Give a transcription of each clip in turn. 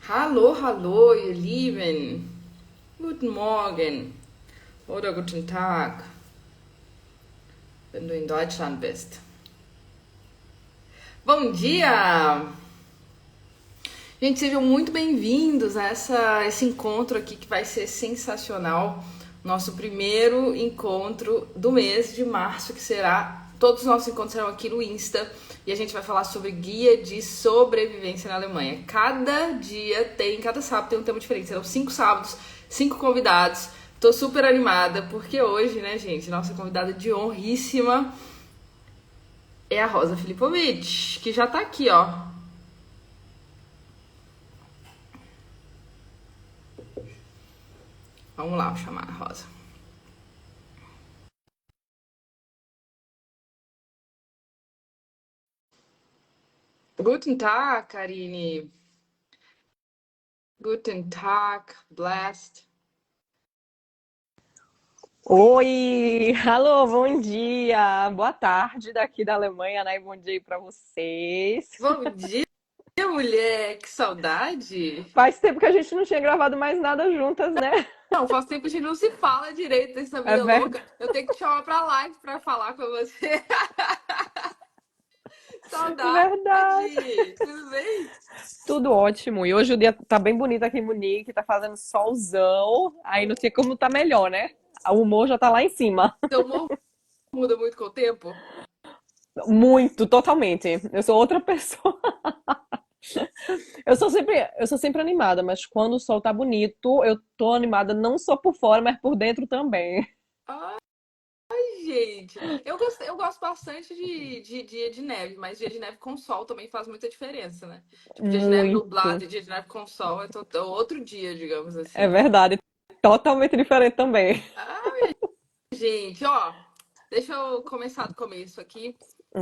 Hallo, hallo, ihr Lieben. Guten Morgen oder guten Tag, wenn du in Deutschland bist. Bom dia! Gente, sejam muito bem-vindos a esse encontro aqui que vai ser sensacional. Nosso primeiro encontro do mês de março, que será. Todos os nossos encontros serão aqui no Insta e a gente vai falar sobre guia de sobrevivência na Alemanha. Cada sábado tem um tema diferente. Serão 5 sábados, 5 convidados. Tô super animada porque hoje, né, gente, nossa convidada de honríssima é a Rosa Filipovic, que já tá aqui, ó. Vamos lá, vou chamar a Rosa. Guten Tag, Karine. Guten Tag, Blast. Oi, alô, bom dia, boa tarde daqui da Alemanha, né? Bom dia para vocês. Bom dia, mulher. Que saudade. Faz tempo que a gente não tinha gravado mais nada juntas, né? Não, faz tempo que a gente não se fala direito dessa É vida verdade, louca. Eu tenho que te chamar pra live pra falar com você. verdade. Saudade. Tudo bem? Tudo ótimo. E hoje o dia tá bem bonito aqui em Munique, tá fazendo solzão. Aí não sei como tá melhor, né? O humor já tá lá em cima. Seu humor muda muito com o tempo? Muito, totalmente. Eu sou outra pessoa. Eu sou sempre animada, mas quando o sol tá bonito, eu tô animada não só por fora, mas por dentro também. Ai, gente. Eu gosto bastante de dia de neve, mas dia de neve com sol também faz muita diferença, né? Tipo, dia de neve nublado Muito. e dia de neve com sol é outro dia, digamos É assim. verdade. Totalmente diferente também. Gente, ó, deixa eu começar do começo aqui.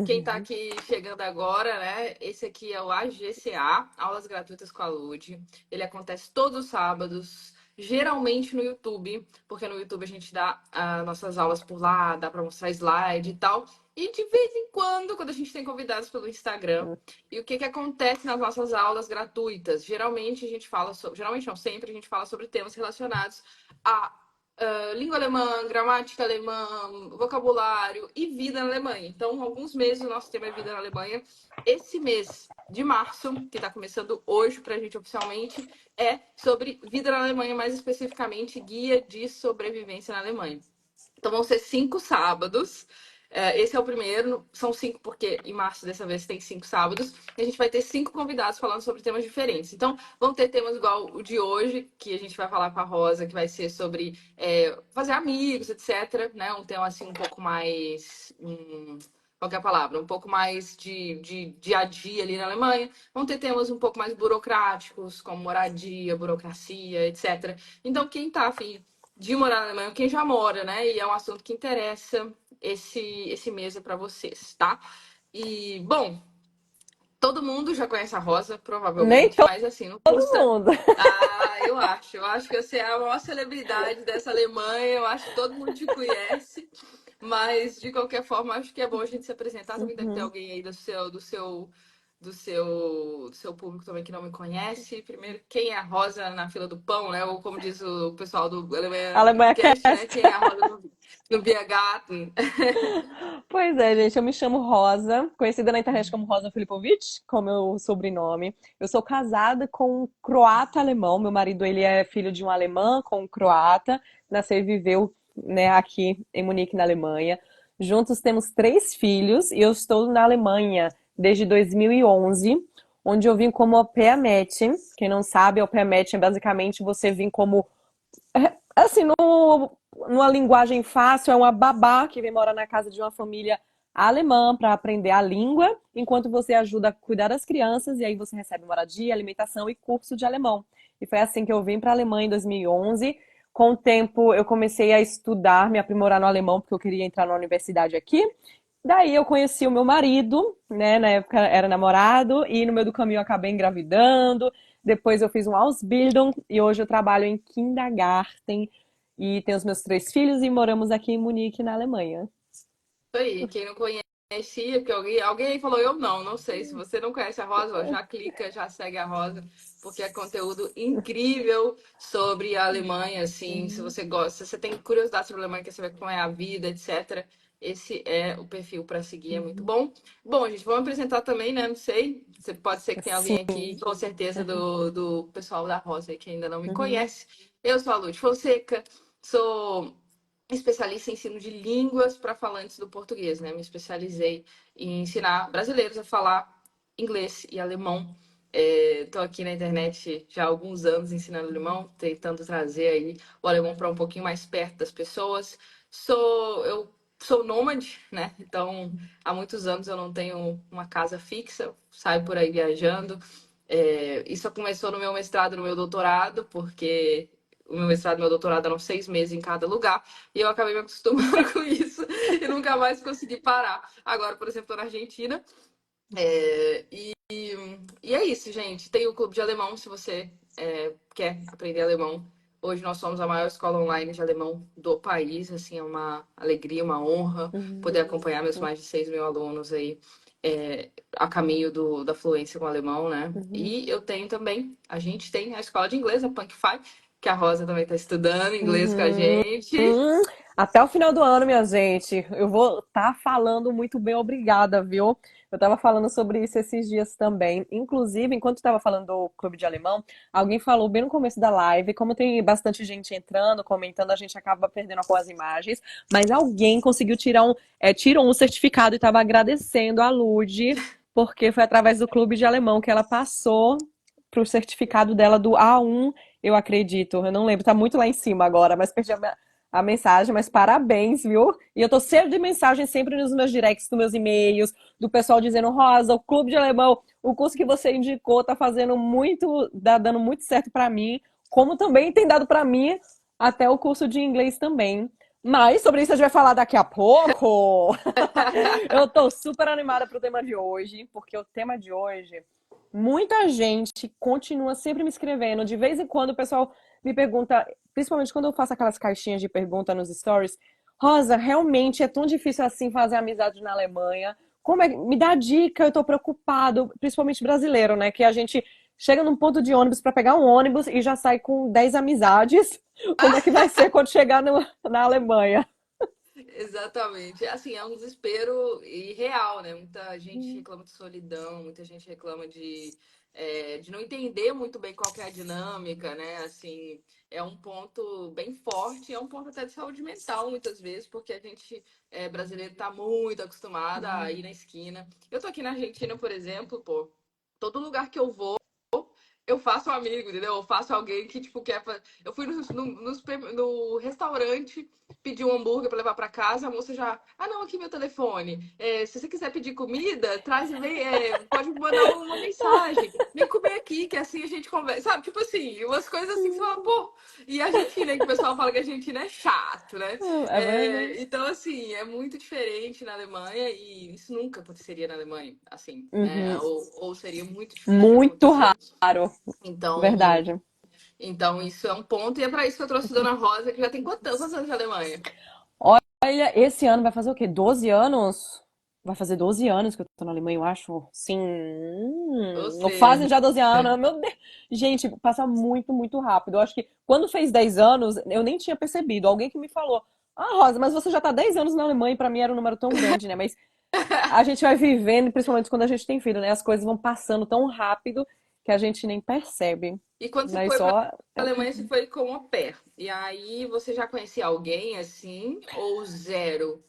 Quem tá Uhum. aqui chegando agora, né? Esse aqui é o AGCA, Aulas Gratuitas com a Lud. Ele acontece todos os sábados, geralmente no YouTube, porque no YouTube a gente dá as nossas aulas por lá, dá pra mostrar slide e tal. E de vez em quando a gente tem convidados pelo Instagram. E o que que acontece nas nossas aulas gratuitas? Geralmente a gente fala sobre, geralmente não sempre, a gente fala sobre temas relacionados a língua alemã, gramática alemã, vocabulário e vida na Alemanha. Então, alguns meses o nosso tema é vida na Alemanha. Esse mês de março, que está começando hoje para a gente oficialmente, é sobre vida na Alemanha, mais especificamente guia de sobrevivência na Alemanha. Então vão ser 5 sábados. Esse é o primeiro, são 5 porque em março dessa vez tem 5 sábados. E a gente vai ter 5 convidados falando sobre temas diferentes. Então vão ter temas igual o de hoje, que a gente vai falar com a Rosa, que vai ser sobre fazer amigos, etc. Né? Um tema assim um pouco mais. Qual que é a palavra? Um pouco mais de dia a dia ali na Alemanha. Vão ter temas um pouco mais burocráticos, como moradia, burocracia, etc. Então, quem tá afim de morar na Alemanha, quem já mora, né? E é um assunto que interessa esse mês é para vocês, tá? E, bom, todo mundo já conhece a Rosa, Nem provavelmente, mas assim, não todo custa. mundo. Ah, eu acho. Eu acho que você é a maior celebridade dessa Alemanha. Eu acho que todo mundo te conhece. Mas, de qualquer forma, acho que é bom a gente se apresentar. Também deve ter Uhum. alguém aí do seu público também que não me conhece. Primeiro, quem é a Rosa na fila do pão, né? Ou como diz o pessoal do Alemanha Alemanha Cast, né? Cast. Quem é a Rosa no Biergarten. Pois é, gente, eu me chamo Rosa, conhecida na internet como Rosa Filipovic, como meu sobrenome. Eu sou casada com um croata alemão. Meu marido, ele é filho de um alemão com um croata. Nasceu e viveu, né, aqui em Munique, na Alemanha. Juntos temos 3 filhos e eu estou na Alemanha desde 2011, onde eu vim como au pair matching. Quem não sabe, au pair matching é basicamente você vir como, assim, no, numa linguagem fácil, é uma babá que vem morar na casa de uma família alemã para aprender a língua, enquanto você ajuda a cuidar das crianças e aí você recebe moradia, alimentação e curso de alemão. E foi assim que eu vim para a Alemanha em 2011. Com o tempo, eu comecei a estudar, me aprimorar no alemão, porque eu queria entrar na universidade aqui. Daí eu conheci o meu marido, né? Na época era namorado, e no meio do caminho eu acabei engravidando. Depois eu fiz um Ausbildung e hoje eu trabalho em Kindergarten e tenho os meus 3 filhos e moramos aqui em Munique, na Alemanha. Isso aí, quem não conhece. conhecia, porque alguém aí falou, eu não sei. Se você não conhece a Rosa, ó, já clica, já segue a Rosa, porque é conteúdo incrível sobre a Alemanha, assim, se você gosta, se você tem curiosidade sobre a Alemanha, quer saber como é a vida, etc. Esse é o perfil para seguir, é muito bom. Bom, gente, vamos apresentar também, né? Não sei, pode ser que tenha alguém Sim. aqui, com certeza, do pessoal da Rosa que ainda não me Uhum. conhece. Eu sou a Lud Fonseca, sou especialista em ensino de línguas para falantes do português, né? Me especializei em ensinar brasileiros a falar inglês e alemão. Estou aqui na internet já há alguns anos ensinando alemão, tentando trazer aí o alemão para um pouquinho mais perto das pessoas. Eu sou nômade, né? Então, há muitos anos eu não tenho uma casa fixa, saio por aí viajando. Isso começou no meu mestrado, no meu doutorado, porque o meu mestrado e meu doutorado eram 6 meses em cada lugar, e eu acabei me acostumando com isso e nunca mais consegui parar. Agora, por exemplo, estou na Argentina, e é isso, gente. Tem o Clube de Alemão, se você quer aprender alemão. Hoje nós somos a maior escola online de alemão do país, assim, é uma alegria, uma honra Uhum. poder acompanhar meus mais de 6 mil alunos aí a caminho da fluência com o alemão, né? Uhum. E eu tenho também, a gente tem a escola de inglês, a Punkify, que a Rosa também está estudando inglês com a Uhum. gente. Até o final do ano, minha gente, eu vou estar falando muito bem, obrigada, viu? Eu estava falando sobre isso esses dias também. Inclusive, enquanto estava falando do clube de alemão, alguém falou bem no começo da live, como tem bastante gente entrando, comentando, a gente acaba perdendo algumas imagens, mas alguém conseguiu tirou um certificado e estava agradecendo a Lud, porque foi através do clube de alemão que ela passou para o certificado dela do A1, eu acredito. Eu não lembro, tá muito lá em cima agora, mas perdi a mensagem, mas parabéns, viu? E eu tô cheio de mensagem sempre nos meus directs, nos meus e-mails, do pessoal dizendo, Rosa, o Clube de Alemão, o curso que você indicou tá fazendo muito, tá dando muito certo para mim, como também tem dado para mim até o curso de inglês também. Mas sobre isso a gente vai falar daqui a pouco. Eu tô super animada pro tema de hoje, porque o tema de hoje, muita gente continua sempre me escrevendo. De vez em quando o pessoal me pergunta, principalmente quando eu faço aquelas caixinhas de pergunta nos stories, Rosa, realmente é tão difícil assim fazer amizade na Alemanha? Como é? Me dá dica, eu tô preocupado, principalmente brasileiro, né? Que a gente chega num ponto de ônibus para pegar um ônibus e já sai com 10 amizades. Como é que vai ser quando chegar na Alemanha? Exatamente. Assim, é um desespero irreal, né? Muita gente reclama de solidão, muita gente reclama de não entender muito bem qual que é a dinâmica, né? Assim, é um ponto bem forte, é um ponto até de saúde mental, muitas vezes, porque a gente brasileiro tá muito acostumado a ir na esquina. Eu tô aqui na Argentina, por exemplo, pô, todo lugar que eu vou, eu faço um amigo, entendeu? Eu faço alguém que, tipo, quer. Eu fui no restaurante, pedi um hambúrguer pra levar pra casa, a moça já. Ah, não, aqui meu telefone. Se você quiser pedir comida, pode mandar uma mensagem. Vem comer aqui, que assim a gente conversa. Sabe? Tipo assim, umas coisas assim que você fala, pô. E a Argentina, que o pessoal fala que a Argentina é chato, né? É verdade. Então, assim, é muito diferente na Alemanha e isso nunca aconteceria na Alemanha, assim, né? Uhum. Ou seria muito difícil de Muito acontecer. raro, Então, verdade. então isso é um ponto, e é para isso que eu trouxe a Dona Rosa, que já tem quantos anos de Alemanha? Olha, esse ano vai fazer o quê? 12 anos? Vai fazer 12 anos que eu tô na Alemanha, eu acho. Sim. Ou Ou fazem seja, já 12 anos. Meu Deus. Gente, passa muito, muito rápido. Eu acho que quando fez 10 anos, eu nem tinha percebido. Alguém que me falou: Ah, Rosa, mas você já tá 10 anos na Alemanha, e pra mim era um número tão grande, né? Mas a gente vai vivendo, principalmente quando a gente tem filho, né? As coisas vão passando tão rápido que a gente nem percebe. e quando você Mas foi para só. a Alemanha, você foi com au pair. E aí você já conhecia alguém assim, ou zero?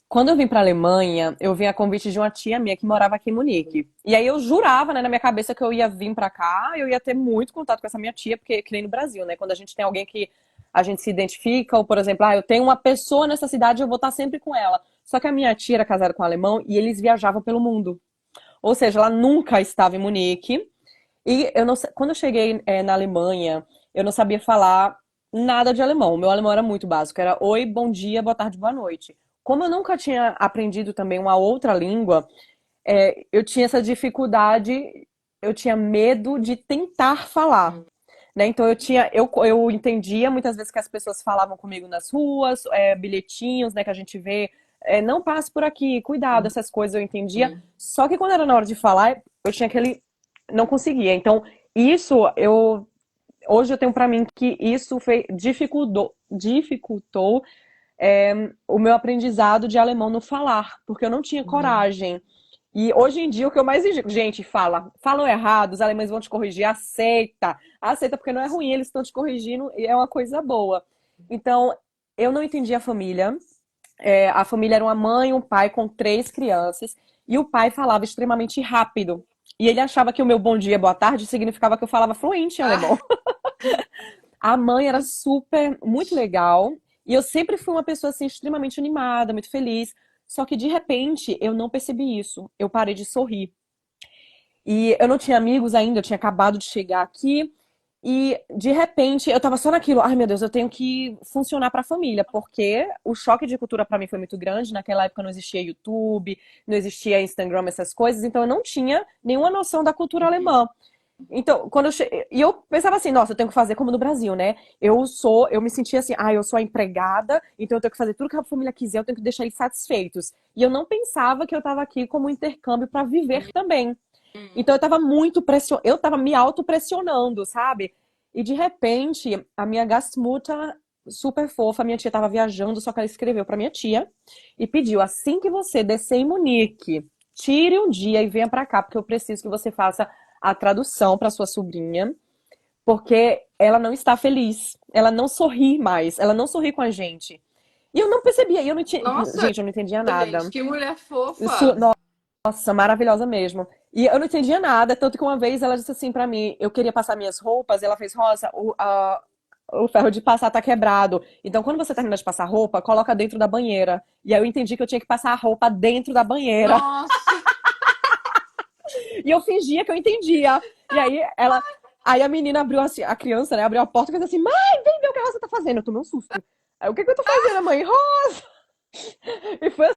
Quando eu vim pra Alemanha, eu vim a convite de uma tia minha que morava aqui em Munique. E aí eu jurava, né, na minha cabeça que eu ia vir pra cá, eu ia ter muito contato com essa minha tia, porque que nem no Brasil, né? Quando a gente tem alguém que a gente se identifica, ou por exemplo, eu tenho uma pessoa nessa cidade, eu vou estar sempre com ela. Só que a minha tia era casada com um alemão e eles viajavam pelo mundo. Ou seja, ela nunca estava em Munique. E eu não, quando eu cheguei na Alemanha, eu não sabia falar nada de alemão. O meu alemão era muito básico, era oi, bom dia, boa tarde, boa noite. Como eu nunca tinha aprendido também uma outra língua, eu tinha essa dificuldade, eu tinha medo de tentar falar. Hum. Né? Então eu entendia muitas vezes que as pessoas falavam comigo nas ruas, bilhetinhos, né, que a gente vê não passe por aqui, cuidado, Uhum. essas coisas eu entendia. Sim. Só que quando era na hora de falar, eu tinha aquele. Não conseguia. Então, isso eu. Hoje eu tenho pra mim que isso dificultou o meu aprendizado de alemão no falar, porque eu não tinha Uhum. coragem. E hoje em dia o que eu mais indico, gente, falam errado, os alemães vão te corrigir, aceita porque não é ruim, eles estão te corrigindo e é uma coisa boa. Então, eu não entendi a família. A família era uma mãe, um pai com 3 crianças, e o pai falava extremamente rápido. E ele achava que o meu bom dia, boa tarde significava que eu falava fluente em alemão. Ah, A mãe era super, muito legal. E eu sempre fui uma pessoa assim, extremamente animada, muito feliz. Só que de repente eu não percebi isso. Eu parei de sorrir. E eu não tinha amigos ainda, eu tinha acabado de chegar aqui. E de repente eu tava só naquilo, ai meu Deus, eu tenho que funcionar pra família, porque o choque de cultura pra mim foi muito grande. Naquela época não existia YouTube, não existia Instagram, essas coisas, então eu não tinha nenhuma noção da cultura uhum. alemã. Então, quando eu cheguei, e eu pensava assim, nossa, eu tenho que fazer como no Brasil, né? Eu me sentia assim, eu sou a empregada, então eu tenho que fazer tudo que a família quiser, eu tenho que deixar eles satisfeitos. E eu não pensava que eu estava aqui como intercâmbio para viver também. Então eu tava me autopressionando, sabe? E de repente, a minha Gastmutter, super fofa, a minha tia tava viajando, só que ela escreveu para minha tia e pediu, assim que você descer em Munique, tire um dia e venha para cá, porque eu preciso que você faça a tradução para sua sobrinha, porque ela não está feliz, ela não sorri mais, ela não sorri com a gente. E eu não percebia, Nossa, gente, eu não entendia gente, nada. que mulher Isso, fofa. nossa, maravilhosa mesmo. E eu não entendia nada, tanto que uma vez ela disse assim pra mim, eu queria passar minhas roupas, e ela fez, Rosa, o ferro de passar tá quebrado. Então, quando você termina de passar roupa, coloca dentro da banheira. E aí eu entendi que eu tinha que passar a roupa dentro da banheira. Nossa, E eu fingia que eu entendia. E aí a menina abriu assim, a criança, né, abriu a porta e fez assim, mãe, vem ver o que a Rosa tá fazendo. Eu tomei um susto. Aí, o que que eu tô fazendo, mãe? Rosa! E foi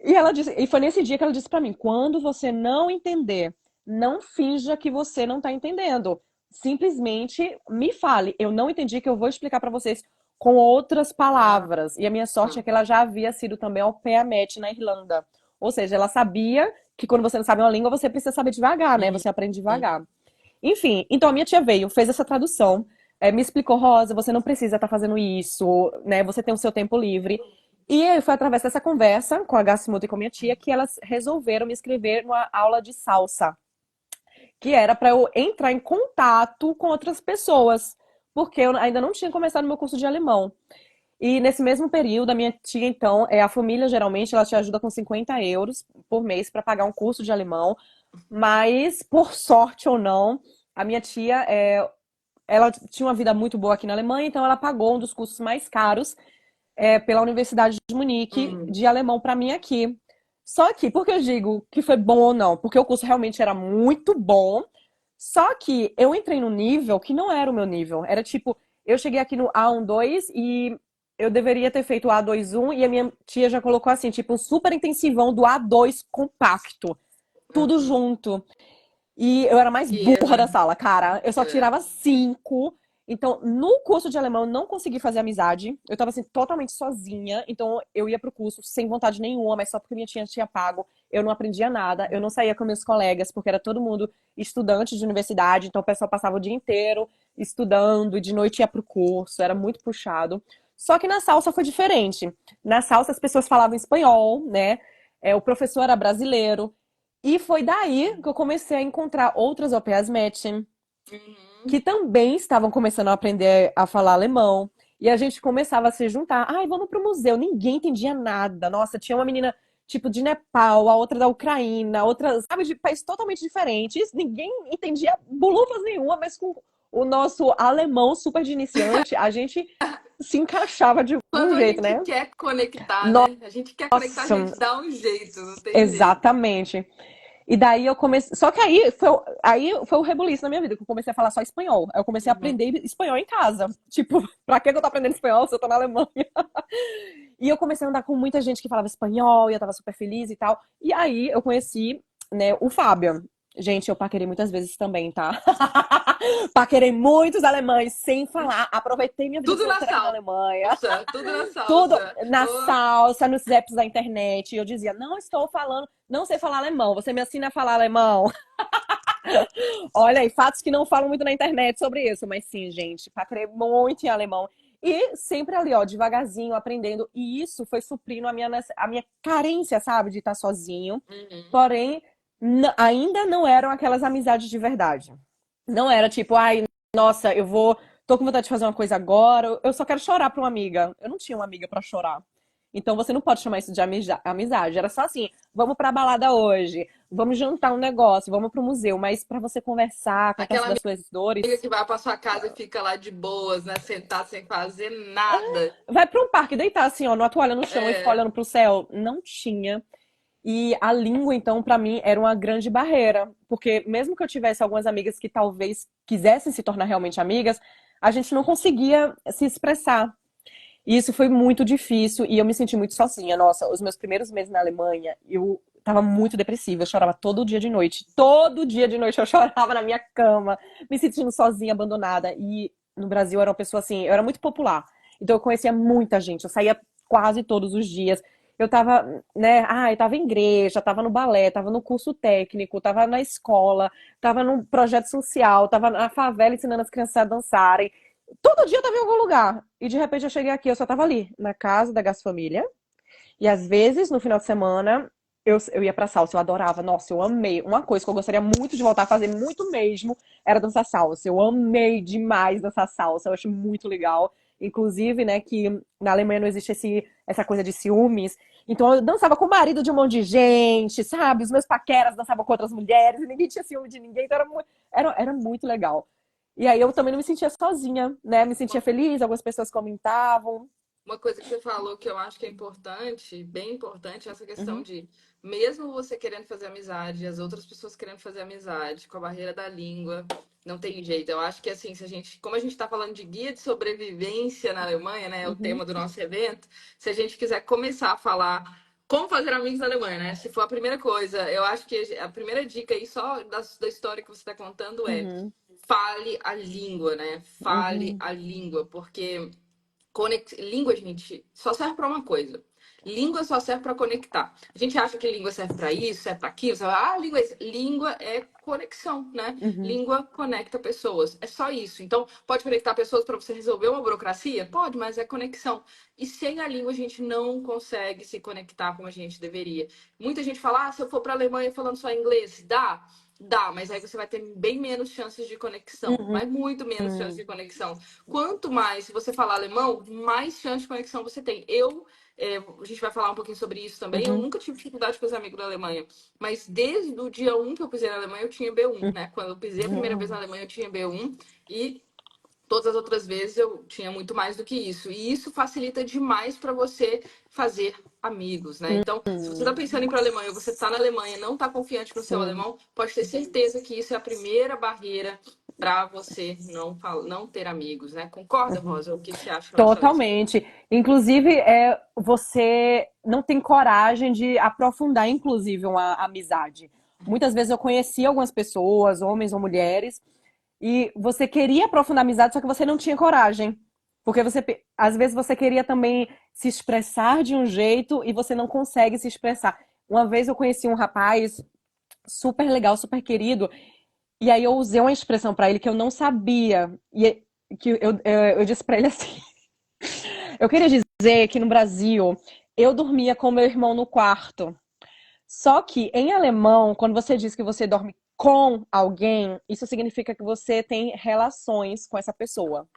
E ela disse, e foi nesse dia que ela disse pra mim: quando você não entender, não finja que você não tá entendendo. Simplesmente me fale. Eu não entendi, que eu vou explicar pra vocês com outras ah, palavras. E a minha sorte é que ela já havia sido também au pair match na Irlanda. Ou seja, ela sabia que quando você não sabe uma língua, você precisa saber devagar, né? uhum. Você aprende devagar. Enfim, então a minha tia veio, fez essa tradução, me explicou, Rosa, você não precisa estar fazendo isso, né? Você tem o seu tempo livre. E aí foi através dessa conversa com a Gassimuta e com a minha tia que elas resolveram me inscrever numa aula de salsa, que era para eu entrar em contato com outras pessoas, porque eu ainda não tinha começado meu curso de alemão. E nesse mesmo período, a minha tia, então, a família geralmente ela te ajuda com 50 euros por mês para pagar um curso de alemão, mas por sorte ou não, a minha tia, ela tinha uma vida muito boa aqui na Alemanha, então ela pagou um dos cursos mais caros pela Universidade de Munique Uhum. de alemão para mim aqui. Só que, por que eu digo que foi bom ou não? Porque o curso realmente era muito bom, só que eu entrei num nível que não era o meu nível. Era tipo, eu cheguei aqui no A12 e eu deveria ter feito o A21 e a minha tia já colocou assim, tipo, um super intensivão do A2 compacto, tudo Uhum. junto. E eu era mais Que, burra da né? sala, cara. Eu só É. tirava 5. Então, no curso de alemão, eu não consegui fazer amizade. Eu tava assim, totalmente sozinha. Então, eu ia pro curso sem vontade nenhuma, mas só porque minha tia tinha pago. Eu não aprendia nada. Eu não saía com meus colegas, porque era todo mundo estudante de universidade. Então, o pessoal passava o dia inteiro estudando e de noite ia pro curso. Era muito puxado. Só que na salsa foi diferente. Na salsa, as pessoas falavam espanhol, né? O professor era brasileiro. E foi daí que eu comecei a encontrar outras au pairs matching, Uhum. que também estavam começando a aprender a falar alemão. E a gente começava a se juntar. Ai, vamos pro museu. Ninguém entendia nada. Nossa, tinha uma menina tipo de Nepal, a outra da Ucrânia, outra, sabe, de países totalmente diferentes. Ninguém entendia bolufas nenhuma, mas com o nosso alemão super de iniciante, a gente se encaixava de Quando um a jeito, gente né? quer conectar, né? A gente quer conectar, a Nossa, gente dá um jeito, não tem jeito. exatamente. E daí eu comecei. Só que aí foi o rebuliço na minha vida, que eu comecei a falar só espanhol. Aí eu comecei a Uhum. aprender espanhol em casa. Tipo, pra que eu tô aprendendo espanhol se eu tô na Alemanha? E eu comecei a andar com muita gente que falava espanhol, e eu tava super feliz e tal. E aí eu conheci, né, o Fábio. Gente, eu paquerei muitas vezes também, tá? Paquerei muitos alemães sem falar. Aproveitei minha vida Tudo na solteira na Alemanha. salsa, tudo na Tudo salsa. na Oh, salsa, nos apps da internet. Eu dizia, não estou falando, não sei falar alemão. Você me ensina a falar alemão? Olha aí, fatos que não falam muito na internet sobre isso. Mas sim, gente, paquerei muito em alemão. E sempre ali, ó, devagarzinho, aprendendo. E isso foi suprindo a minha carência, sabe? De estar sozinho. uhum. Porém, ainda não eram aquelas amizades de verdade. Não era tipo, ai, nossa, tô com vontade de fazer uma coisa agora, eu só quero chorar pra uma amiga. Eu não tinha uma amiga pra chorar. Então você não pode chamar isso de amizade. Era só assim, vamos pra balada hoje, vamos jantar um negócio, vamos pro museu, mas pra você conversar, contar Aquela das suas amiga dores, que vai pra sua casa e fica lá de boas, né? Sentar sem fazer nada. vai pra um parque deitar assim, ó, numa toalha no chão e ficar É, olhando pro céu. Não tinha. E a língua, então, pra mim, era uma grande barreira. Porque mesmo que eu tivesse algumas amigas que talvez quisessem se tornar realmente amigas, a gente não conseguia se expressar. E isso foi muito difícil e eu me senti muito sozinha. Nossa, os meus primeiros meses na Alemanha, eu tava muito depressiva. Eu chorava todo dia de noite. Todo dia de noite eu chorava na minha cama, me sentindo sozinha, abandonada. E no Brasil eu era uma pessoa assim, eu era muito popular. Então eu conhecia muita gente. Eu saía quase todos os dias. Eu tava, né, eu tava em igreja, tava no balé, tava no curso técnico, tava na escola, tava num projeto social, tava na favela ensinando as crianças a dançarem. Todo dia eu tava em algum lugar. E de repente eu cheguei aqui, eu só tava ali, na casa da Gas Família. E às vezes, no final de semana, eu ia pra salsa, eu adorava. Nossa, eu amei. Uma coisa que eu gostaria muito de voltar a fazer, muito mesmo, era dançar salsa. Eu amei demais dançar salsa, eu acho muito legal. Inclusive, né, que na Alemanha não existe essa coisa de ciúmes. Então eu dançava com o marido de um monte de gente, sabe? Os meus paqueras dançavam com outras mulheres e ninguém tinha ciúme de ninguém. Então era muito legal. E aí eu também não me sentia sozinha, né? Me sentia feliz, algumas pessoas comentavam. uma coisa que você falou que eu acho que é importante, bem importante, é essa questão Uhum, de, mesmo você querendo fazer amizade, as outras pessoas querendo fazer amizade, com a barreira da língua, não tem jeito. Eu acho que assim, se a gente, como a gente está falando de guia de sobrevivência na Alemanha, né, é o uhum, tema do nosso evento, se a gente quiser começar a falar como fazer amigos na Alemanha, né? Se for a primeira coisa, eu acho que a primeira dica aí só da história que você está contando é uhum, fale a língua, né? Fale uhum, a língua, porque língua, gente, só serve para uma coisa. Língua só serve para conectar. A gente acha que língua serve para isso, serve para aquilo. Você fala, língua é isso. Língua é conexão, né? uhum, Língua conecta pessoas. É só isso. Então, pode conectar pessoas para você resolver uma burocracia? Pode, mas é conexão. E sem a língua, a gente não consegue se conectar como a gente deveria. Muita gente fala, se eu for para a Alemanha falando só inglês, dá? Dá, mas aí você vai ter bem menos chances de conexão, uhum, mas muito menos chances uhum, de conexão. Quanto mais, se você falar alemão, mais chance de conexão você tem. A gente vai falar um pouquinho sobre isso também. Eu uhum, nunca tive dificuldade de fazer amigo da Alemanha, mas desde o dia 1 que eu pisei na Alemanha, eu tinha B1, né? Quando eu pisei a primeira vez na uhum, Alemanha, eu tinha B1 e todas as outras vezes eu tinha muito mais do que isso. E isso facilita demais para você fazer amigos, né? Então, se você está uhum. pensando em ir para a Alemanha, ou você está na Alemanha e não está confiante no seu Sim. alemão, pode ter certeza que isso é a primeira barreira para você não ter amigos, né? Concorda, Uhum. Rosa? O que você acha em relação a isso? Totalmente. Inclusive, você não tem coragem de aprofundar, inclusive, uma amizade. Muitas vezes eu conheci algumas pessoas, homens ou mulheres, e você queria aprofundar a amizade, só que você não tinha coragem. Porque às vezes você queria também se expressar de um jeito e você não consegue se expressar. Uma vez eu conheci um rapaz super legal, super querido, e aí eu usei uma expressão pra ele que eu não sabia. E que eu disse pra ele assim: eu queria dizer que no Brasil eu dormia com meu irmão no quarto. Só que em alemão, quando você diz que você dorme com alguém, isso significa que você tem relações com essa pessoa.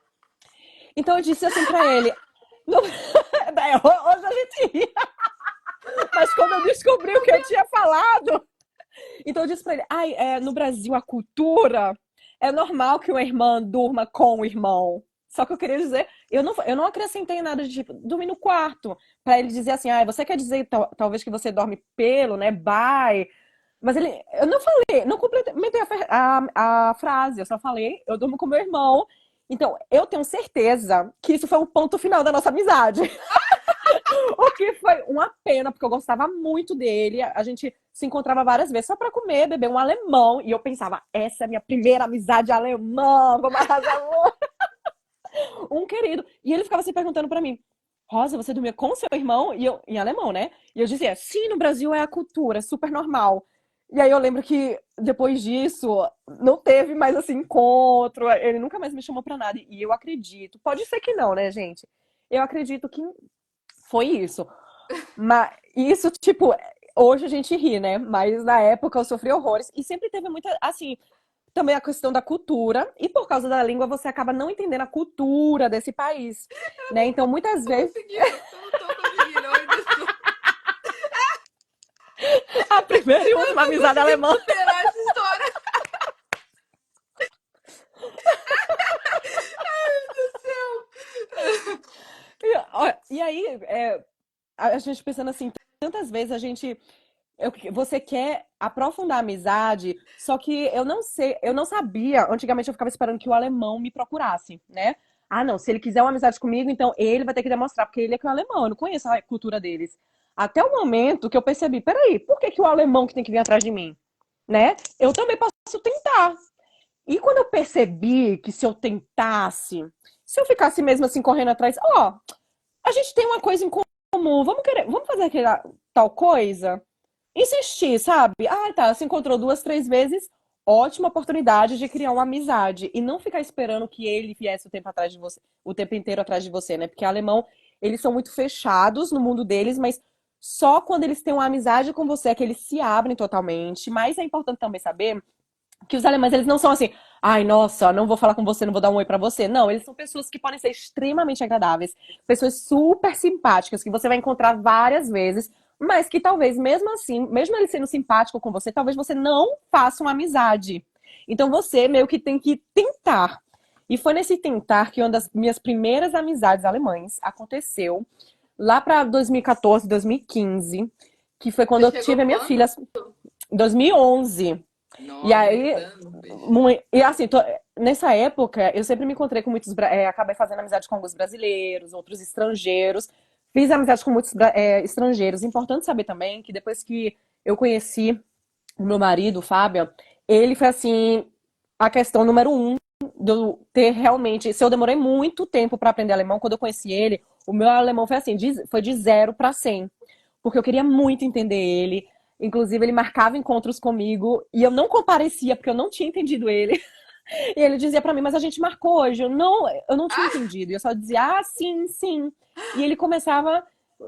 Então eu disse assim pra ele. Não... Hoje a gente ri, mas quando eu descobri o que eu tinha falado, então eu disse pra ele: no Brasil a cultura é normal que uma irmã durma com o irmão. Só que eu queria dizer, eu não acrescentei nada de tipo, dormir no quarto. Pra ele dizer assim, você quer dizer talvez que você dorme pelo, né? Bye. Mas eu não falei, não completei a frase, eu só falei, eu durmo com meu irmão. Então, eu tenho certeza que isso foi um ponto final da nossa amizade. O que foi uma pena, porque eu gostava muito dele. A gente se encontrava várias vezes só pra comer, beber um alemão. E eu pensava, essa é a minha primeira amizade alemã, vamos arrasar um querido. E ele ficava se perguntando pra mim, Rosa, você dormia com seu irmão? E eu, em alemão, né? E eu dizia, sim, no Brasil é a cultura, é super normal. E aí eu lembro que depois disso não teve mais assim encontro, ele nunca mais me chamou pra nada. E eu acredito, pode ser que não, né, gente? Eu acredito que foi isso. Mas isso, tipo, hoje a gente ri, né? Mas na época eu sofri horrores. E sempre teve muita, assim, também a questão da cultura. E por causa da língua, você acaba não entendendo a cultura desse país, né? Então, muitas Tô vezes, conseguindo, eu não tô conseguindo, eu ainda estou, a primeira e eu não última tô amizade conseguindo alemã. superar essa história do céu. E aí, a gente pensando assim, tantas vezes a gente você quer aprofundar a amizade, só que eu não sei, eu não sabia. Antigamente eu ficava esperando que o alemão me procurasse, né? Ah, não, se ele quiser uma amizade comigo, então ele vai ter que demonstrar, porque ele é que é o alemão, eu não conheço a cultura deles. Até o momento que eu percebi, peraí, por que que o alemão que tem que vir atrás de mim, né? Eu também posso tentar. E quando eu percebi que se eu tentasse, se eu ficasse mesmo assim correndo atrás, ó, a gente tem uma coisa em comum, vamos fazer aquela tal coisa? Insistir, sabe? Ah, tá, se encontrou duas, três vezes, ótima oportunidade de criar uma amizade e não ficar esperando que ele viesse o tempo atrás de você, o tempo inteiro atrás de você, né? Porque alemão, eles são muito fechados no mundo deles, mas só quando eles têm uma amizade com você é que eles se abrem totalmente. Mas é importante também saber que os alemães, eles não são assim, ai, nossa, não vou falar com você, não vou dar um oi pra você. Não, eles são pessoas que podem ser extremamente agradáveis, pessoas super simpáticas, que você vai encontrar várias vezes, mas que talvez, mesmo assim, mesmo ele sendo simpático com você, talvez você não faça uma amizade. Então você meio que tem que tentar. E foi nesse tentar que uma das minhas primeiras amizades alemães aconteceu lá para 2014, 2015, que foi quando Você eu chegou tive a minha filha quando? em 2011. E Nossa, 10 aí, anos, bicho. e assim, nessa época, eu sempre me encontrei com muitos. Acabei fazendo amizade com alguns brasileiros, outros estrangeiros. Fiz amizade com muitos estrangeiros. Importante saber também que depois que eu conheci o meu marido, o Fábio, ele foi assim, a questão número um de eu ter realmente. Se eu demorei muito tempo para aprender alemão, quando eu conheci ele, o meu alemão foi assim, foi de 0 para 100 porque eu queria muito entender ele. Inclusive, ele marcava encontros comigo e eu não comparecia porque eu não tinha entendido ele. E ele dizia pra mim, mas a gente marcou hoje. Eu não tinha Ah, entendido. E eu só dizia, ah, sim, sim. E ele começava.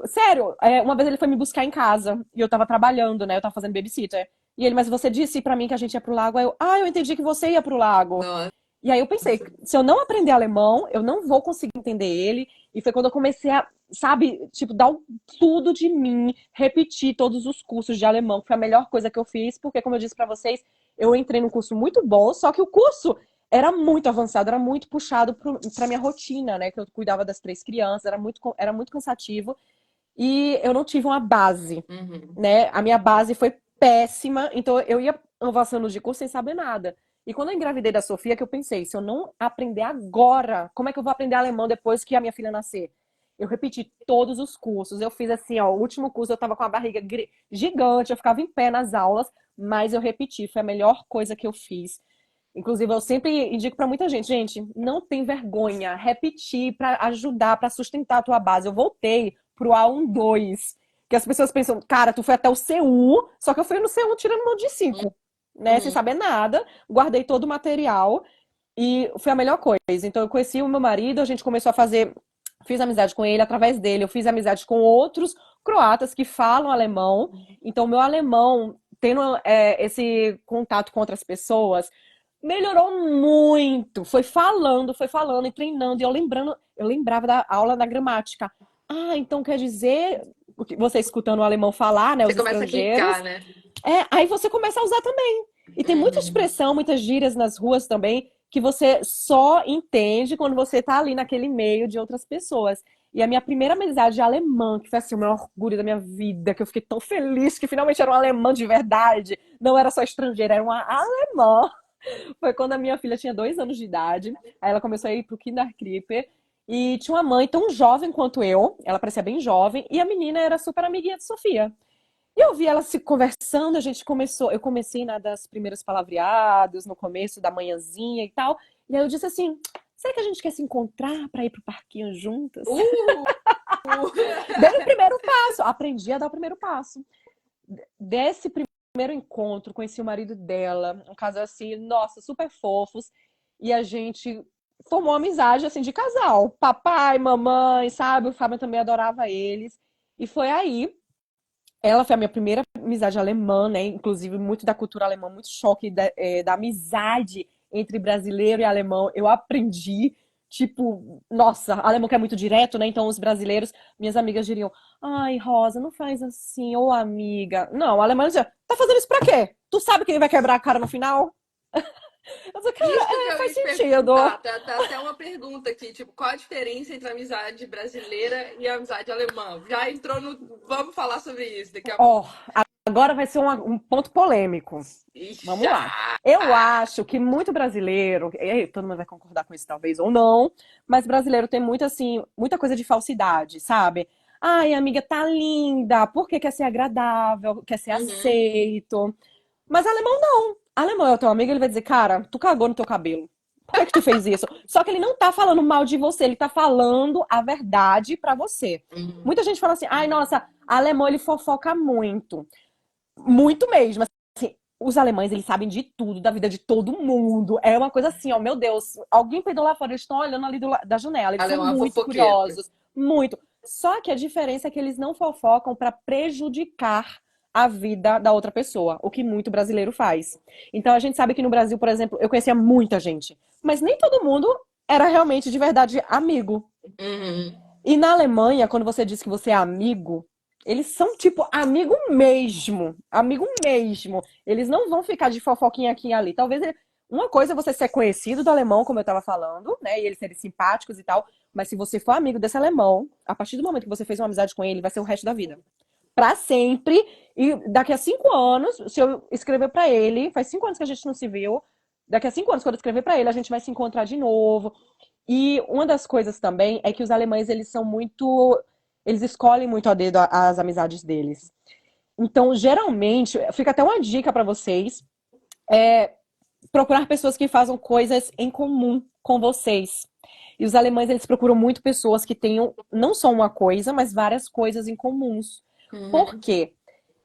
Sério, uma vez ele foi me buscar em casa e eu tava trabalhando, né? Eu tava fazendo babysitter. E ele, mas você disse pra mim que a gente ia pro lago. Aí eu entendi que você ia pro lago. nossa. E aí eu pensei, se eu não aprender alemão, eu não vou conseguir entender ele. E foi quando eu comecei a, sabe, tipo, dar tudo de mim, repetir todos os cursos de alemão, que foi a melhor coisa que eu fiz, porque, como eu disse pra vocês, eu entrei num curso muito bom, só que o curso era muito avançado, era muito puxado pra minha rotina, né? Que eu cuidava das 3 crianças, era muito cansativo. E eu não tive uma base, Uhum. né? A minha base foi péssima, então eu ia avançando de curso sem saber nada. E quando eu engravidei da Sofia, que eu pensei, se eu não aprender agora, como é que eu vou aprender alemão depois que a minha filha nascer? Eu repeti todos os cursos. Eu fiz assim, ó, o último curso eu tava com a barriga gigante, eu ficava em pé nas aulas, mas eu repeti, foi a melhor coisa que eu fiz. Inclusive, eu sempre indico pra muita gente, gente, não tem vergonha, repetir pra ajudar, pra sustentar a tua base. Eu voltei pro A12, que as pessoas pensam, cara, tu foi até o C1, só que eu fui no C1 tirando nota de 5, né, sem Uhum. saber nada, guardei todo o material e foi a melhor coisa. Então, eu conheci o meu marido, a gente começou a fazer, fiz amizade com ele através dele, eu fiz amizade com outros croatas que falam alemão, então, meu alemão, tendo esse contato com outras pessoas, melhorou muito. Foi falando e treinando. E eu lembrava da aula da gramática. Ah, então quer dizer, você escutando o alemão falar, né, Você os começa a estrangeiros, clicar, né? aí você começa a usar também. E tem muita Uhum. expressão, muitas gírias nas ruas também, que você só entende quando você tá ali naquele meio de outras pessoas. E a minha primeira amizade alemã, que foi assim, o maior orgulho da minha vida, que eu fiquei tão feliz que finalmente era uma alemã de verdade, não era só estrangeira, era uma alemã. Foi quando a minha filha tinha 2 anos de idade. Aí ela começou a ir pro Kinderkrippe. E tinha uma mãe tão jovem quanto ela parecia bem jovem, e a menina era super amiguinha de Sofia. E eu vi ela se conversando, eu comecei na das primeiros palavreados, no começo da manhãzinha e tal. E aí eu disse assim: será que a gente quer se encontrar para ir pro parquinho juntas? Uh! Dei o primeiro passo, aprendi a dar o primeiro passo. Desse primeiro encontro, conheci o marido dela, um casal assim, nossa, super fofos. E a gente formou uma amizade assim de casal. Papai, mamãe, sabe? O Fábio também adorava eles. E foi aí ela foi a minha primeira amizade alemã, né? Inclusive, muito da cultura alemã, muito choque da amizade entre brasileiro e alemão. Eu aprendi, tipo, nossa, alemão que é muito direto, né? Então, os brasileiros, minhas amigas diriam: ai, Rosa, não faz assim, ô amiga. Não, o alemão dizia: tá fazendo isso pra quê? Tu sabe quem vai quebrar a cara no final? Eu disse, cara, Isso que eu faz ia te sentido. perguntar, tá até uma pergunta aqui, tipo, qual a diferença entre a amizade brasileira e a amizade alemã? Já entrou no. Vamos falar sobre isso daqui a Ó, pouco. agora vai ser um ponto polêmico. Ixi, Vamos lá. Eu acho que muito brasileiro, todo mundo vai concordar com isso talvez ou não, mas brasileiro tem muito assim, muita coisa de falsidade, sabe? Ai, amiga, tá linda, porque quer ser agradável, quer ser uhum. aceito. Mas alemão não. Alemão é o teu amigo, ele vai dizer, cara, tu cagou no teu cabelo. Por que que tu fez isso? Só que ele não tá falando mal de você, ele tá falando a verdade pra você. Uhum. Muita gente fala assim, ai, nossa, alemão ele fofoca muito. Muito mesmo. Assim, os alemães, eles sabem de tudo, da vida de todo mundo. É uma coisa assim, ó, meu Deus, alguém peidou lá fora, eles estão olhando ali da janela, eles são Alemão é muito fofoqueiro. curiosos, muito. Só que a diferença é que eles não fofocam para prejudicar a vida da outra pessoa, o que muito brasileiro faz. Então a gente sabe que no Brasil, por exemplo, eu conhecia muita gente, mas nem todo mundo era realmente de verdade amigo. Uhum. E na Alemanha, quando você diz que você é amigo, eles são tipo amigo mesmo. Amigo mesmo. Eles não vão ficar de fofoquinha aqui e ali. Uma coisa é você ser conhecido do alemão, como eu tava falando, né? E eles serem simpáticos e tal. Mas se você for amigo desse alemão, a partir do momento que você fez uma amizade com ele, vai ser o resto da vida. Pra sempre. E daqui a 5 anos, se eu escrever pra ele, faz 5 anos que a gente não se viu. Daqui a 5 anos, quando eu escrever pra ele, a gente vai se encontrar de novo. E uma das coisas também é que os alemães, eles são muito. Eles escolhem muito a dedo as amizades deles. Então, geralmente, fica até uma dica para vocês: procurar pessoas que façam coisas em comum com vocês. E os alemães, eles procuram muito pessoas que tenham não só uma coisa, mas várias coisas em comuns. Por Uhum. quê?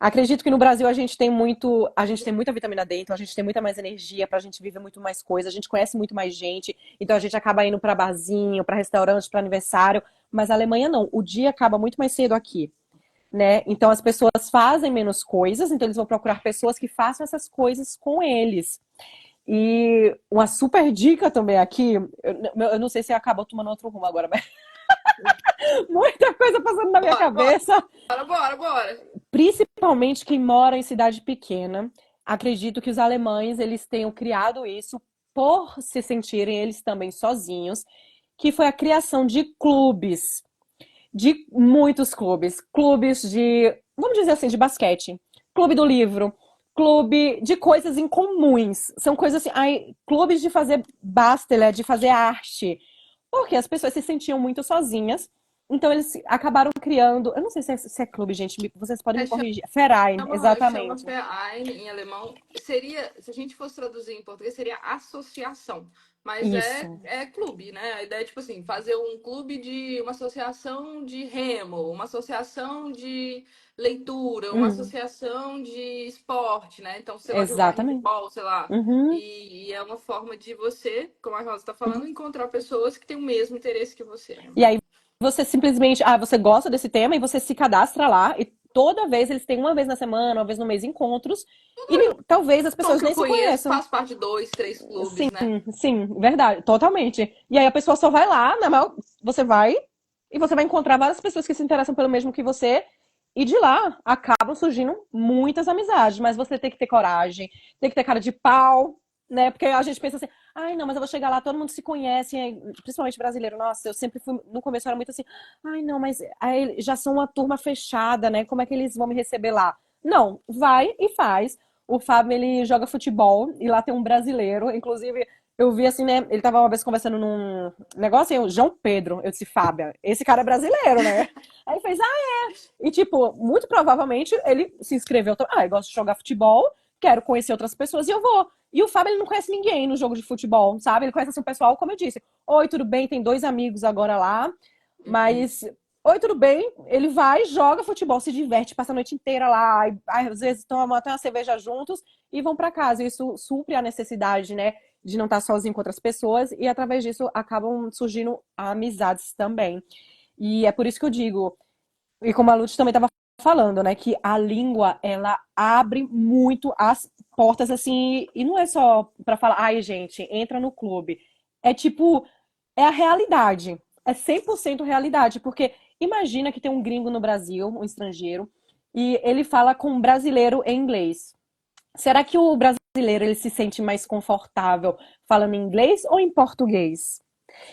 Acredito que no Brasil a gente tem muita vitamina D, então a gente tem muita mais energia pra gente viver muito mais coisas, a gente conhece muito mais gente, então a gente acaba indo pra barzinho, pra restaurante, pra aniversário, mas a Alemanha não, o dia acaba muito mais cedo aqui, né? Então as pessoas fazem menos coisas, então eles vão procurar pessoas que façam essas coisas com eles. E uma super dica também aqui, eu não sei se acabou tomando outro rumo agora, mas muita coisa passando na minha Bora, bora, cabeça. bora, bora, bora. Principalmente quem mora em cidade pequena, acredito que os alemães eles tenham criado isso por se sentirem eles também sozinhos, que foi a criação de clubes, de muitos clubes, clubes de, vamos dizer assim, de basquete, clube do livro, clube de coisas incomuns, são coisas assim, ai, clubes de fazer bastelé, de fazer arte, porque as pessoas se sentiam muito sozinhas. Então eles acabaram criando, eu não sei se é clube, gente, vocês podem É, me corrigir. Verein, chama exatamente. Verein em alemão. Seria, se a gente fosse traduzir em português, seria associação. Mas Isso. é clube, né? A ideia é, tipo assim, fazer um clube de uma associação de remo, uma associação de leitura, uma Hum, associação de esporte, né? Então, você gosta de jogar exatamente. handball, sei lá. Uhum, E é uma forma de você, como a Rosa está falando, encontrar pessoas que têm o mesmo interesse que você, né? e aí você simplesmente, você gosta desse tema e você se cadastra lá e toda vez eles têm uma vez na semana, uma vez no mês encontros e talvez as Bom, pessoas que eu nem se conheço, conheçam. faz parte de dois, três Sim, clubes, né? sim, verdade, totalmente. E aí a pessoa só vai lá, você vai e você vai encontrar várias pessoas que se interessam pelo mesmo que você e de lá acabam surgindo muitas amizades, mas você tem que ter coragem, tem que ter cara de pau, né? Porque a gente pensa assim, ai não, mas eu vou chegar lá, todo mundo se conhece, principalmente brasileiro. Nossa, eu sempre fui, no começo eu era muito assim, ai não, mas aí já são uma turma fechada, né? Como é que eles vão me receber lá? Não, vai e faz. O Fábio, ele joga futebol e lá tem um brasileiro, inclusive Eu vi assim, né? Ele tava uma vez conversando num negócio, aí, o João Pedro. Eu disse, Fábia, esse cara é brasileiro, né? Aí ele fez, e, tipo, muito provavelmente ele se inscreveu. Eu gosto de jogar futebol, quero conhecer outras pessoas e eu vou. E o Fábio, ele não conhece ninguém no jogo de futebol, sabe? Ele conhece assim o pessoal, como eu disse. Oi, tudo bem? Tem dois amigos agora lá, Uhum. mas. Oi, tudo bem? Ele vai, joga futebol, se diverte, passa a noite inteira lá, e, às vezes tomam até uma cerveja juntos e vão para casa. Isso supre a necessidade, né, de não estar sozinho com outras pessoas e através disso acabam surgindo amizades também. E é por isso que eu digo, e como a Lutz também estava falando, né, que a língua ela abre muito as portas assim, e não é só para falar, ai, gente, entra no clube. É tipo, é a realidade. É 100% realidade, porque imagina que tem um gringo no Brasil, um estrangeiro, e ele fala com um brasileiro em inglês. Será que o brasileiro ele se sente mais confortável falando em inglês ou em português?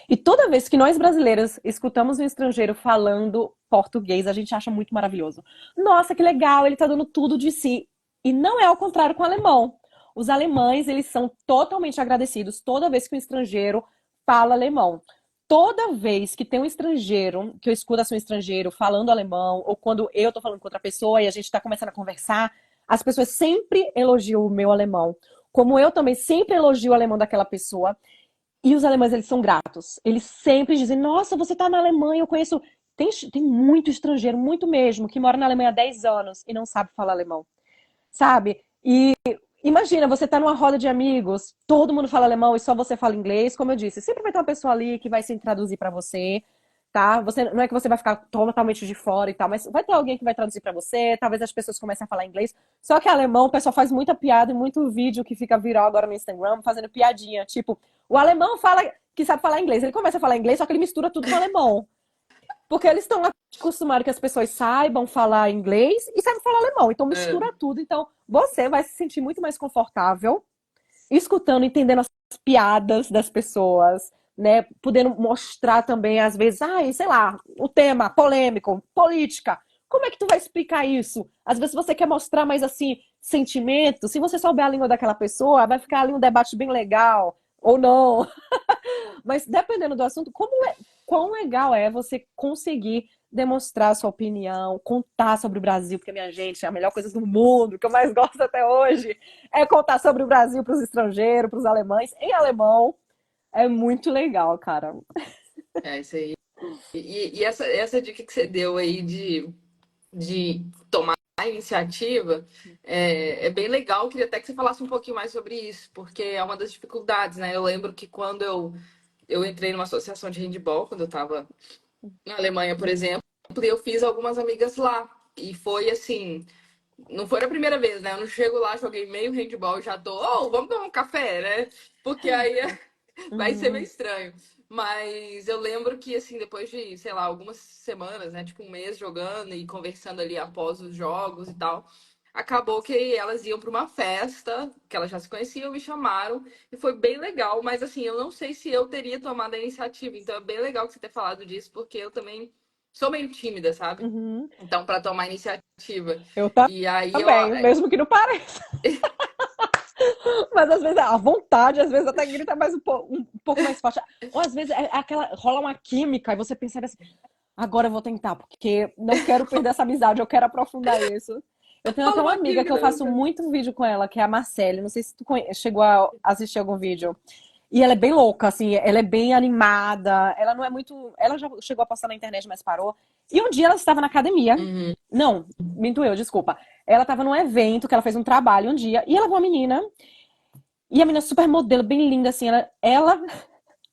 E toda vez que nós brasileiros escutamos um estrangeiro falando português, a gente acha muito maravilhoso. Nossa, que legal, ele tá dando tudo de si. E não é ao contrário com o alemão. Os alemães, eles são totalmente agradecidos toda vez que um estrangeiro fala alemão. Toda vez que tem um estrangeiro, que eu escuto assim um estrangeiro falando alemão, ou quando eu tô falando com outra pessoa e a gente tá começando a conversar, as pessoas sempre elogiam o meu alemão. Como eu também sempre elogio o alemão daquela pessoa. E os alemães, eles são gratos. Eles sempre dizem, nossa, você tá na Alemanha, eu conheço... Tem muito estrangeiro, muito mesmo, que mora na Alemanha há 10 anos e não sabe falar alemão, sabe? E imagina, você tá numa roda de amigos, todo mundo fala alemão e só você fala inglês, como eu disse, sempre vai ter uma pessoa ali que vai se traduzir para você, tá? Você, não é que você vai ficar totalmente de fora e tal, mas vai ter alguém que vai traduzir para você, talvez as pessoas comecem a falar inglês. Só que alemão, o pessoal faz muita piada e muito vídeo que fica viral agora no Instagram, fazendo piadinha, tipo, o alemão fala que sabe falar inglês, ele começa a falar inglês, só que ele mistura tudo com alemão. Porque eles estão acostumados que as pessoas saibam falar inglês e saibam falar alemão. Então É. mistura tudo. Então você vai se sentir muito mais confortável escutando, entendendo as piadas das pessoas, né? Podendo mostrar também, às vezes, sei lá, o tema polêmico, política. Como é que tu vai explicar isso? Às vezes você quer mostrar mais assim, sentimento. Se você souber a língua daquela pessoa, vai ficar ali um debate bem legal. Ou não. Mas dependendo do assunto, quão legal é você conseguir demonstrar a sua opinião, contar sobre o Brasil, porque, minha gente, é a melhor coisa do mundo, que eu mais gosto até hoje, é contar sobre o Brasil para os estrangeiros, para os alemães, em alemão. É muito legal, cara. É isso aí. E essa dica que você deu aí de tomar a iniciativa é bem legal. Eu queria até que você falasse um pouquinho mais sobre isso, porque é uma das dificuldades, né? Eu lembro que quando eu entrei numa associação de handball, quando eu estava na Alemanha, por exemplo, e eu fiz algumas amigas lá. E foi assim, não foi a primeira vez, né? Eu não chego lá, joguei meio handball, já tô, vamos tomar um café, né? Porque aí vai ser meio Uhum, estranho. Mas eu lembro que, assim, depois de, sei lá, algumas semanas, né? Tipo um mês jogando e conversando ali após os jogos e tal, acabou que elas iam para uma festa, que elas já se conheciam, me chamaram, e foi bem legal. Mas, assim, eu não sei se eu teria tomado a iniciativa. Então é bem legal que você ter falado disso, porque eu também sou meio tímida, sabe? uhum. Então, para tomar iniciativa. Eu E aí eu. também, mesmo que não pareça. Mas às vezes a vontade, às vezes até grita mais um pouco mais forte. Ou às vezes é aquela, rola uma química e você pensa assim, agora eu vou tentar, porque não quero perder essa amizade, eu quero aprofundar isso. Eu tenho até Fala uma uma amiga que química, eu não, faço cara. muito vídeo com ela, que é a Marcele. Não sei se tu chegou a assistir algum vídeo. E ela é bem louca, assim, ela é bem animada. Ela não é muito. Ela já chegou a postar na internet, mas parou. E um dia ela estava na academia. Uhum. Não, minto eu, desculpa. Ela estava num evento que ela fez um trabalho um dia. E ela viu uma menina. E a menina super modelo, bem linda, assim. Ela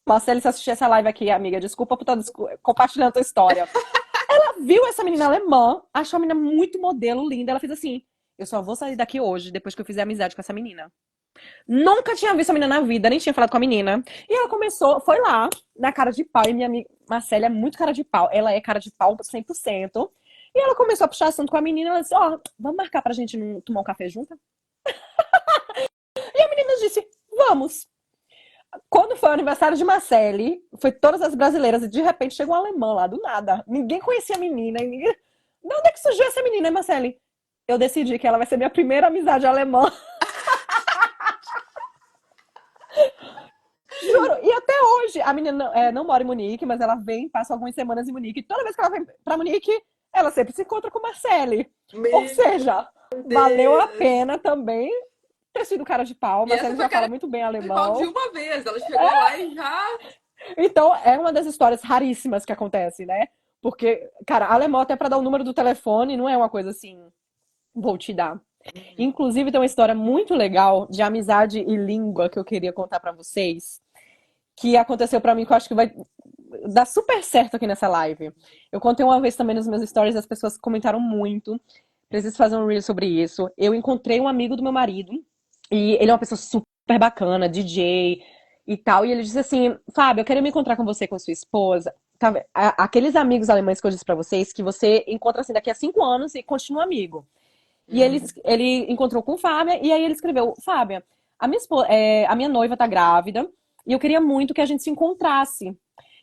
Marcele, se assistir essa live aqui, amiga, desculpa por estar compartilhando a tua história. Ela viu essa menina alemã, achou a menina muito modelo, linda. Ela fez assim: eu só vou sair daqui hoje, depois que eu fizer amizade com essa menina. Nunca tinha visto a menina na vida, nem tinha falado com a menina. E ela começou, foi lá, na cara de pau. E minha amiga Marcela é muito cara de pau. Ela é cara de pau 100%. E ela começou a puxar assunto com a menina. Ela disse: vamos marcar pra gente tomar um café junto? E a menina disse: vamos. Quando foi o aniversário de Marcele, foi todas as brasileiras, e de repente chegou um alemão lá, do nada. Ninguém conhecia a menina. Ninguém... De onde é que surgiu essa menina, hein, Marcele? Eu decidi que ela vai ser minha primeira amizade alemã. Juro, e até hoje, a menina não mora em Munique, mas ela vem, passa algumas semanas em Munique. E toda vez que ela vem pra Munique, ela sempre se encontra com Marcele. Ou Meu seja, valeu a Deus! pena também ter sido cara de pau. E essa Marcele foi já fala muito bem carnaval de alemão. uma vez. Ela chegou lá e já. Então, é uma das histórias raríssimas que acontece, né? Porque, cara, alemão até pra dar o número do telefone não é uma coisa assim, vou te dar. Uhum. Inclusive, tem uma história muito legal de amizade e língua que eu queria contar pra vocês, que aconteceu pra mim, que eu acho que vai dar super certo aqui nessa live. Eu contei uma vez também nos meus stories, as pessoas comentaram muito. Preciso fazer um reel sobre isso. Eu encontrei um amigo do meu marido, e ele é uma pessoa super bacana, DJ e tal, e ele disse assim: Fábio, eu quero me encontrar com você e com sua esposa. Tá, aqueles amigos alemães que eu disse pra vocês, que você encontra assim daqui a 5 anos e continua amigo. E Uhum. ele encontrou com Fábia, e aí ele escreveu: Fábia, a minha noiva tá grávida, e eu queria muito que a gente se encontrasse.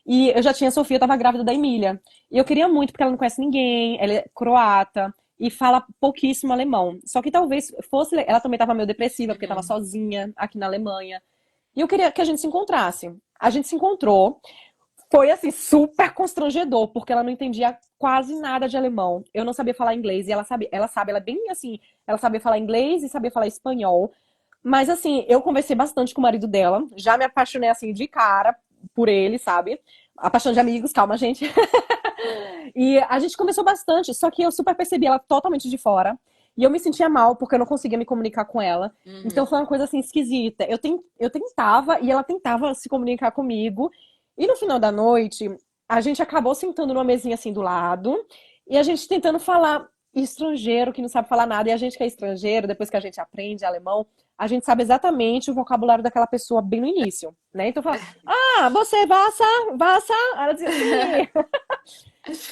E eu já tinha a Sofia, eu tava grávida da Emília. E eu queria muito, porque ela não conhece ninguém, ela é croata e fala pouquíssimo alemão. Só que talvez fosse. Ela também tava meio depressiva, porque tava Uhum. sozinha aqui na Alemanha. E eu queria que a gente se encontrasse. A gente se encontrou. Foi assim, super constrangedor, porque ela não entendia quase nada de alemão. Eu não sabia falar inglês e ela é bem assim, ela sabia falar inglês e sabia falar espanhol. Mas assim, eu conversei bastante com o marido dela, já me apaixonei assim de cara por ele, sabe? A paixão de amigos, calma, gente. E a gente conversou bastante, só que eu super percebi ela totalmente de fora. E eu me sentia mal porque eu não conseguia me comunicar com ela. Então Uhum. foi uma coisa assim esquisita. Eu tentava e ela tentava se comunicar comigo. E no final da noite, a gente acabou sentando numa mesinha assim do lado e a gente tentando falar estrangeiro que não sabe falar nada. E a gente que é estrangeiro, depois que a gente aprende alemão, a gente sabe exatamente o vocabulário daquela pessoa bem no início, né? Então fala: "Ah, você vassa, vassa". Ela dizia assim.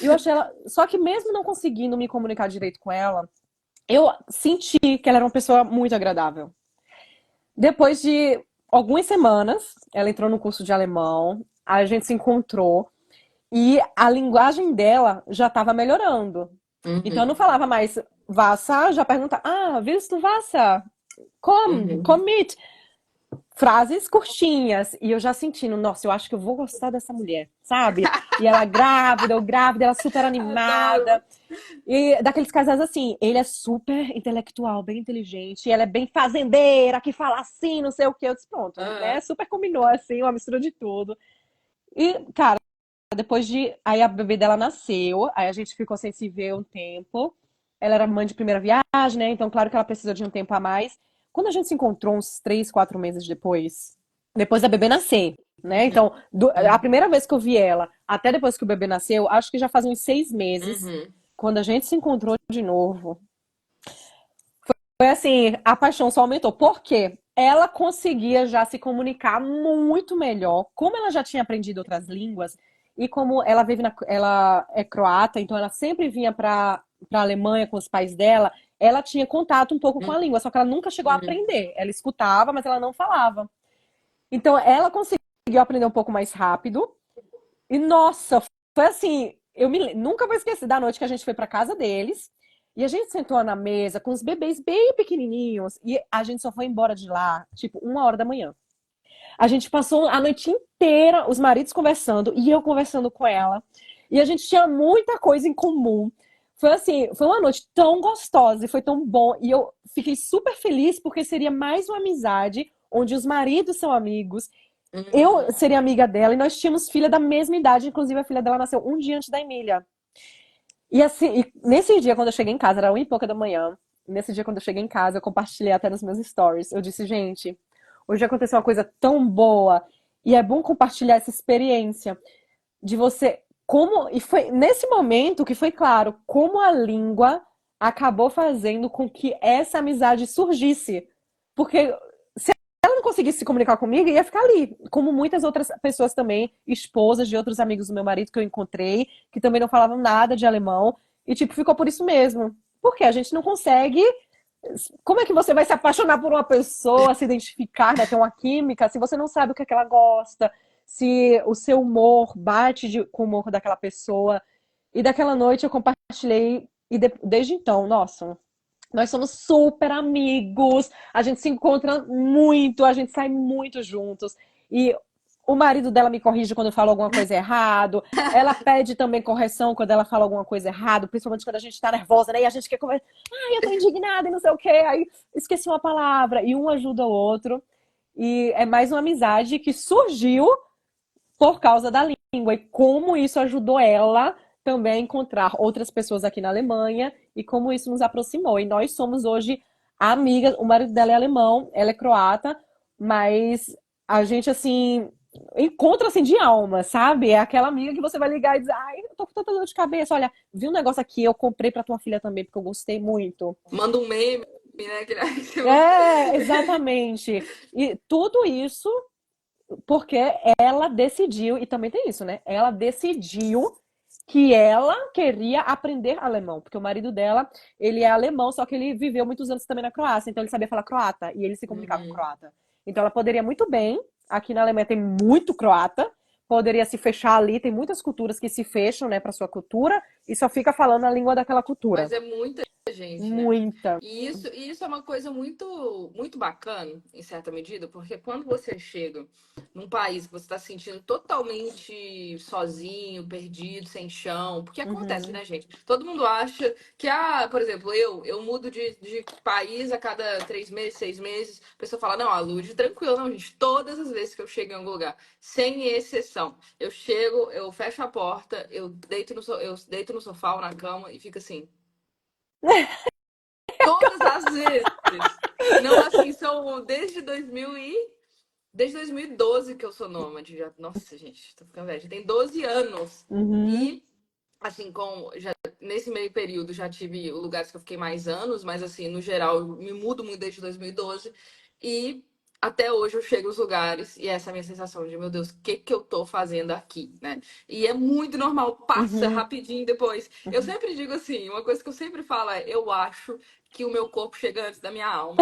E eu achei ela. Só que mesmo não conseguindo me comunicar direito com ela, eu senti que ela era uma pessoa muito agradável. Depois de algumas semanas, ela entrou no curso de alemão, a gente se encontrou e a linguagem dela já estava melhorando. Então eu não Uhum. falava mais Wasser, já perguntava: Ah, willst du Wasser? Komm, Uhum. komm mit. Frases curtinhas. E eu já sentindo, nossa, eu acho que eu vou gostar dessa mulher, sabe? E ela grávida, ela super Adoro. animada. E daqueles casais assim, ele é super intelectual, bem inteligente, e ela é bem fazendeira, que fala assim, não sei o que. Eu disse, pronto, né? Aham. Super combinou, assim, uma mistura de tudo. E, cara, depois de. Aí a bebê dela nasceu, aí a gente ficou sem se ver um tempo. Ela era mãe de primeira viagem, né? Então, claro que ela precisou de um tempo a mais. Quando a gente se encontrou uns 3, 4 meses depois da bebê nascer, né? Então, a Uhum. primeira vez que eu vi ela, até depois que o bebê nasceu, acho que já faz uns 6 meses, Uhum. quando a gente se encontrou de novo. Foi assim, a paixão só aumentou. Por quê? Ela conseguia já se comunicar muito melhor. Como ela já tinha aprendido outras línguas, e como ela é croata, então ela sempre vinha para a Alemanha com os pais dela, ela tinha contato um pouco com a língua, só que ela nunca chegou a Uhum. aprender. Ela escutava, mas ela não falava. Então ela conseguiu aprender um pouco mais rápido. E nossa, foi assim, nunca vou esquecer da noite que a gente foi para casa deles. E a gente sentou na mesa com os bebês bem pequenininhos e a gente só foi embora de lá, tipo, 1 hora da manhã. A gente passou a noite inteira, os maridos conversando e eu conversando com ela. E a gente tinha muita coisa em comum. Foi assim, foi uma noite tão gostosa e foi tão bom. E eu fiquei super feliz porque seria mais uma amizade onde os maridos são amigos, eu Uhum. seria amiga dela e nós tínhamos filha da mesma idade, inclusive a filha dela nasceu um dia antes da Emília. E assim, nesse dia quando eu cheguei em casa, era 1 e pouca da manhã. Nesse dia quando eu cheguei em casa, eu compartilhei até nos meus stories. Eu disse, gente, hoje aconteceu uma coisa tão boa e é bom compartilhar essa experiência de você como e foi nesse momento que foi claro como a língua acabou fazendo com que essa amizade surgisse. Porque ela não conseguisse se comunicar comigo, ia ficar ali. Como muitas outras pessoas também, esposas de outros amigos do meu marido que eu encontrei, que também não falavam nada de alemão. E, tipo, ficou por isso mesmo. Porque a gente não consegue. Como é que você vai se apaixonar por uma pessoa, se identificar, né, ter uma química, se você não sabe o que é que ela gosta, se o seu humor bate com o humor daquela pessoa. E daquela noite eu compartilhei, e desde então, nossa, nós somos super amigos, a gente se encontra muito, a gente sai muito juntos. E O marido dela me corrige quando eu falo alguma coisa errado. Ela pede também correção quando ela fala alguma coisa errada, principalmente quando a gente tá nervosa, né? E a gente quer conversar. Ai, eu tô indignada e não sei o quê. Aí esqueci uma palavra. E um ajuda o outro. E é mais uma amizade que surgiu por causa da língua. E como isso ajudou ela também a encontrar outras pessoas aqui na Alemanha. E como isso nos aproximou. E nós somos hoje amigas. O marido dela é alemão, ela é croata. Mas a gente, assim, encontra assim de alma, sabe? É aquela amiga que você vai ligar e dizer, ai, eu tô com tanta dor de cabeça, olha, vi um negócio aqui, eu comprei pra tua filha também, porque eu gostei muito. Manda um meme, né? Que É, você... exatamente. E tudo isso porque ela decidiu, e também tem isso, né? Ela decidiu que ela queria aprender alemão, porque o marido dela, ele é alemão, só que ele viveu muitos anos também na Croácia, então ele sabia falar croata e ele se comunicava em Uhum. croata. Então ela poderia muito bem, aqui na Alemanha tem muito croata, poderia se fechar ali, tem muitas culturas que se fecham, né, para sua cultura e só fica falando a língua daquela Mas cultura. é muita gente, né? Muita. E isso é uma coisa muito, muito bacana, em certa medida, porque quando você chega num país que você está se sentindo totalmente sozinho, perdido, sem chão, porque acontece, Uhum. né, gente? Todo mundo acha que, por exemplo, eu mudo de país a cada 3 meses, 6 meses. A pessoa fala, não, a Lud, tranquilo, não, gente. Todas as vezes que eu chego em algum lugar, sem exceção, eu chego, eu fecho a porta, eu deito no sofá ou na cama e fico assim. Todas as vezes. Não, assim, são desde 2012 que eu sou nômade. Nossa, gente, tô ficando velha. Já tem 12 anos. Uhum. E, assim, nesse meio período já tive lugares que eu fiquei mais anos, mas, assim, no geral, eu me mudo muito desde 2012. E até hoje eu chego nos lugares e essa é a minha sensação de, meu Deus, o que que eu tô fazendo aqui, né? E é muito normal, passa Uhum. rapidinho depois. Eu Uhum. sempre digo assim, uma coisa que eu sempre falo é, eu acho que o meu corpo chega antes da minha alma.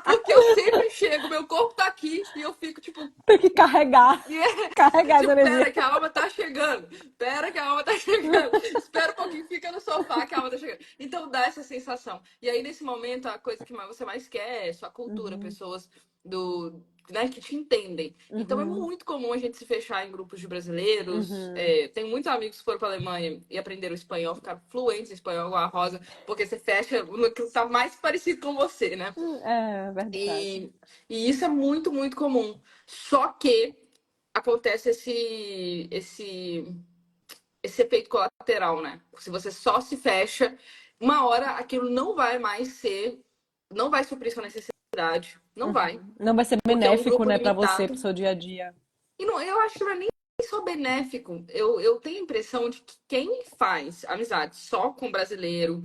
Porque eu sempre chego, meu corpo tá aqui e eu fico tipo, Tem que carregar, carregar essa tipo, energia. pera que a alma tá chegando. Pera que a alma tá chegando. Espera um pouquinho, fica no sofá que a alma tá chegando. Então dá essa sensação. E aí, nesse momento, a coisa que você mais quer é sua cultura, Uhum. pessoas né, que te entendem. Então é Uhum. muito comum a gente se fechar em grupos de brasileiros. Uhum. É, tem muitos amigos que foram para Alemanha e aprenderam espanhol, ficaram fluentes em espanhol, igual a Rosa, porque você fecha no que tá mais parecido com você, né? É verdade. E isso é muito, muito comum. Só que acontece esse efeito colateral, né? Se você só se fecha, uma hora aquilo não vai mais ser, não vai suprir sua necessidade, não vai, Uhum. Não vai ser porque é um benéfico, grupo né, pra você, pro limitado. seu dia a dia. E não, eu acho que não é nem só benéfico. Eu tenho a impressão de que quem faz amizade só com brasileiro,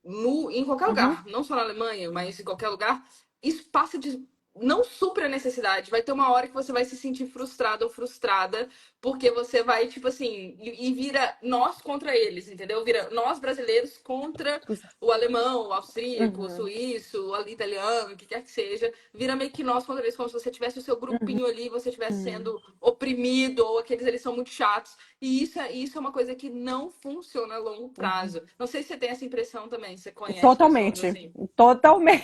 em qualquer Uhum. lugar, não só na Alemanha, mas em qualquer lugar, isso passa de. Não supra a necessidade. Vai ter uma hora que você vai se sentir frustrado ou frustrada, porque você vai, tipo assim, e vira nós contra eles, entendeu? Vira nós brasileiros contra o alemão, o austríaco, o Uhum. suíço, o italiano, o que quer que seja. Vira meio que nós contra eles, como se você tivesse o seu grupinho ali, você estivesse Uhum. sendo oprimido, ou aqueles eles são muito chatos. E isso é uma coisa que não funciona a longo Uhum. prazo. Não sei se você tem essa impressão também, você conhece pessoas Totalmente. assim. Totalmente.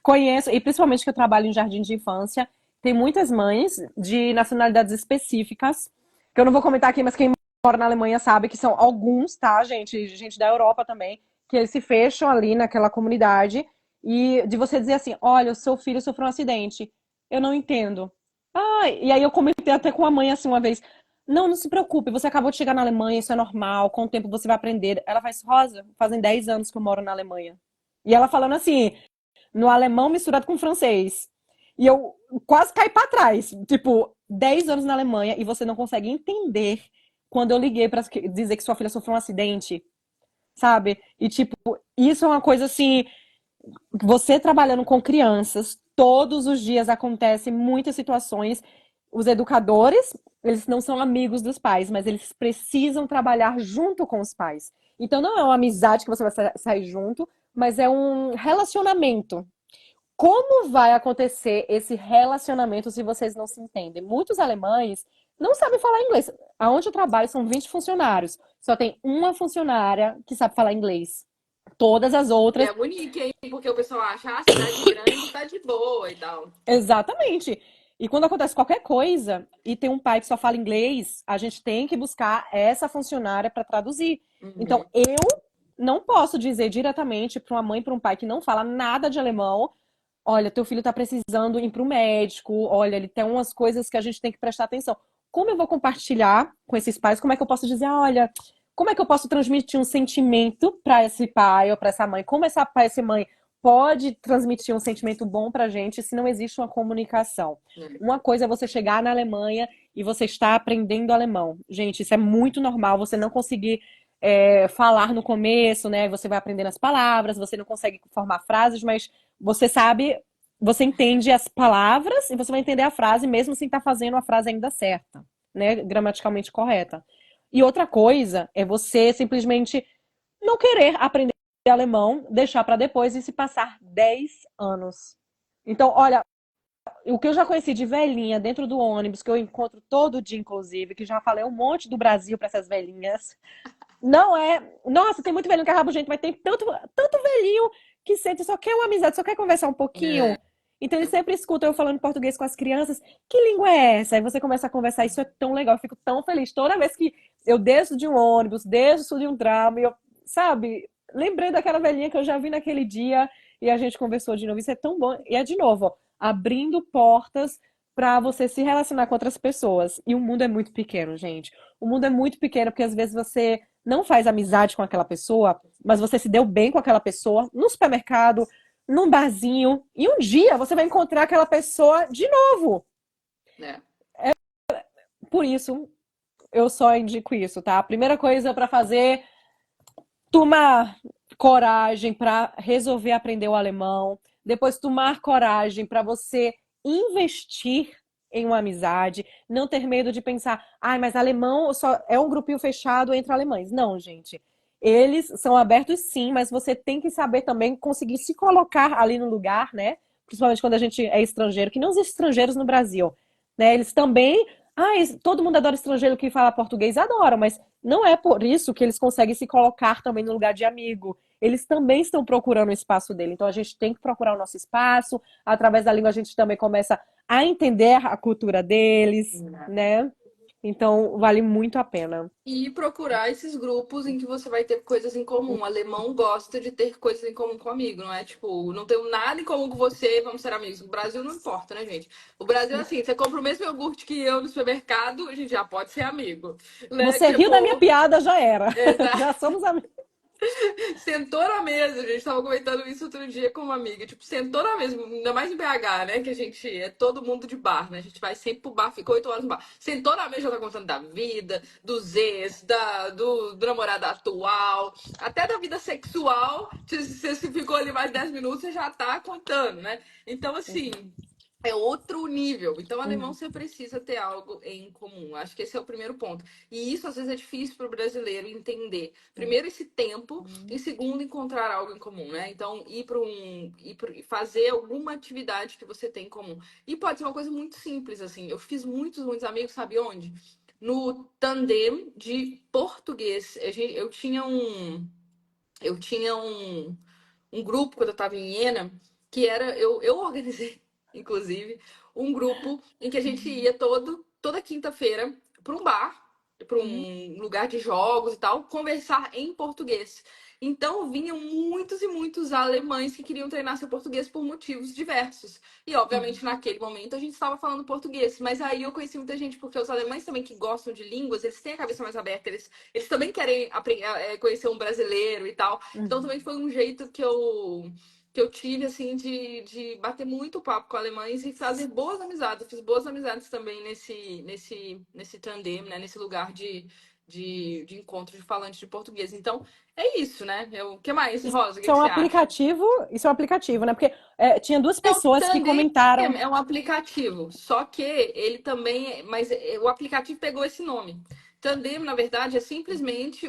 Conheço, e principalmente que eu trabalho em jardim de infância, tem muitas mães de nacionalidades específicas, que eu não vou comentar aqui, mas quem mora na Alemanha sabe que são alguns, tá, gente? Gente da Europa também, que eles se fecham ali naquela comunidade e de você dizer assim: olha, o seu filho sofreu um acidente. Eu não entendo. Ah, e aí eu comentei até com a mãe assim uma vez. Não, não se preocupe, você acabou de chegar na Alemanha, isso é normal, com o tempo você vai aprender. Ela faz, Rosa, fazem 10 anos que eu moro na Alemanha. E ela falando assim, no alemão misturado com francês. E eu quase caí pra trás. Tipo, 10 anos na Alemanha e você não consegue entender quando eu liguei pra dizer que sua filha sofreu um acidente, sabe? E, tipo, isso é uma coisa assim, você trabalhando com crianças, todos os dias acontecem muitas situações. Os educadores, eles não são amigos dos pais, mas eles precisam trabalhar junto com os pais. Então não é uma amizade que você vai sair junto, mas é um relacionamento. Como vai acontecer esse relacionamento se vocês não se entendem? Muitos alemães não sabem falar inglês. Aonde eu trabalho são 20 funcionários. Só tem uma funcionária que sabe falar inglês. Todas as E outras. é bonito, hein? Porque o pessoal acha, cidade grande tá de boa e tal. Exatamente. E quando acontece qualquer coisa e tem um pai que só fala inglês, a gente tem que buscar essa funcionária para traduzir. Então, Uhum. eu não posso dizer diretamente para uma mãe, para um pai que não fala nada de alemão: olha, teu filho está precisando ir para o médico, olha, ele tem umas coisas que a gente tem que prestar atenção. Como eu vou compartilhar com esses pais? Como é que eu posso dizer, olha, como é que eu posso transmitir um sentimento para esse pai ou para essa mãe? Como essa pai, essa mãe pode transmitir um sentimento bom para a gente se não existe uma comunicação? É. Uma coisa é você chegar na Alemanha e você está aprendendo alemão. Gente, isso é muito normal, você não conseguir falar no começo, né? Você vai aprendendo as palavras, você não consegue formar frases, mas você sabe, você entende as palavras e você vai entender a frase mesmo sem estar fazendo a frase ainda certa, né? Gramaticalmente correta. E outra coisa é você simplesmente não querer aprender alemão, deixar para depois e se passar 10 anos. Então, olha, o que eu já conheci de velhinha dentro do ônibus, que eu encontro todo dia, inclusive, que já falei um monte do Brasil para essas velhinhas. Não é. Nossa, tem muito velhinho que é rabugento, mas tem tanto velhinho que sente, só quer uma amizade, só quer conversar um pouquinho. É. Então ele sempre escuta eu falando português com as crianças. Que língua é essa? Aí você começa a conversar, isso é tão legal, eu fico tão feliz. Toda vez que eu desço de um ônibus, desço de um tram, e eu, sabe, lembrei daquela velhinha que eu já vi naquele dia e a gente conversou de novo. Isso é tão bom. E é de novo, ó, abrindo portas para você se relacionar com outras pessoas. E o mundo é muito pequeno, gente. O mundo é muito pequeno porque às vezes você não faz amizade com aquela pessoa, mas você se deu bem com aquela pessoa no supermercado, num barzinho, e um dia você vai encontrar aquela pessoa de novo. É. Por isso, eu só indico isso, tá? A primeira coisa para fazer, tomar coragem para resolver aprender o alemão, depois tomar coragem para você investir em uma amizade, não ter medo de pensar, ai, mas alemão só é um grupinho fechado entre alemães. Não, gente. Eles são abertos sim, mas você tem que saber também conseguir se colocar ali no lugar, né? Principalmente quando a gente é estrangeiro, que nem os estrangeiros no Brasil, né? Eles também, todo mundo adora estrangeiro que fala português, adora, mas não é por isso que eles conseguem se colocar também no lugar de amigo. Eles também estão procurando o espaço dele. Então a gente tem que procurar o nosso espaço. Através da língua a gente também começa a entender a cultura deles, né? Então vale muito a pena. E procurar esses grupos em que você vai ter coisas em comum. O alemão gosta de ter coisas em comum com o amigo, não é tipo, não tenho nada em comum com você, vamos ser amigos. O Brasil não importa, né, gente? O Brasil é assim, você compra o mesmo iogurte que eu no supermercado, a gente já pode ser amigo, né? Você riu da minha Tipo, piada, já era. Já exato. somos amigos. Sentou na mesa, a gente tava comentando isso outro dia com uma amiga. Tipo, sentou na mesa, ainda mais em BH, né? Que a gente é todo mundo de bar, né? A gente vai sempre pro bar, fica 8 horas no bar. Sentou na mesa, já tá contando da vida, dos ex, do namorado atual, até da vida sexual. Se ficou ali mais 10 minutos, você já tá contando, né? Então, assim. É outro nível. Então, alemão você precisa ter algo em comum. Acho que esse é o primeiro ponto. E isso às vezes é difícil para o brasileiro entender. Primeiro, esse tempo, e segundo, encontrar algo em comum, né? Então, fazer alguma atividade que você tem em comum. E pode ser uma coisa muito simples, assim. Eu fiz muitos amigos, sabe onde? No tandem de português. Eu tinha um grupo quando eu estava em Iena, que era, eu organizei, inclusive, um grupo em que a gente ia toda quinta-feira para um bar, para um lugar de jogos e tal, conversar em português. Então vinham muitos e muitos alemães que queriam treinar seu português por motivos diversos. E, obviamente, naquele momento a gente estava falando português. Mas aí eu conheci muita gente, porque os alemães também que gostam de línguas, eles têm a cabeça mais aberta, eles também querem conhecer um brasileiro e tal. Então também foi um jeito que eu tive, assim, de bater muito papo com alemães e fazer boas amizades. Eu fiz boas amizades também nesse tandem, né? Nesse lugar de encontro de falantes de português. Então, é isso, né? O que mais, Isso Rosa? O que é que um você acha? aplicativo, isso é um aplicativo, né? Porque tinha duas Não, pessoas que Tandem comentaram. é um aplicativo, só que ele também, mas o aplicativo pegou esse nome. Tandem, na verdade, é simplesmente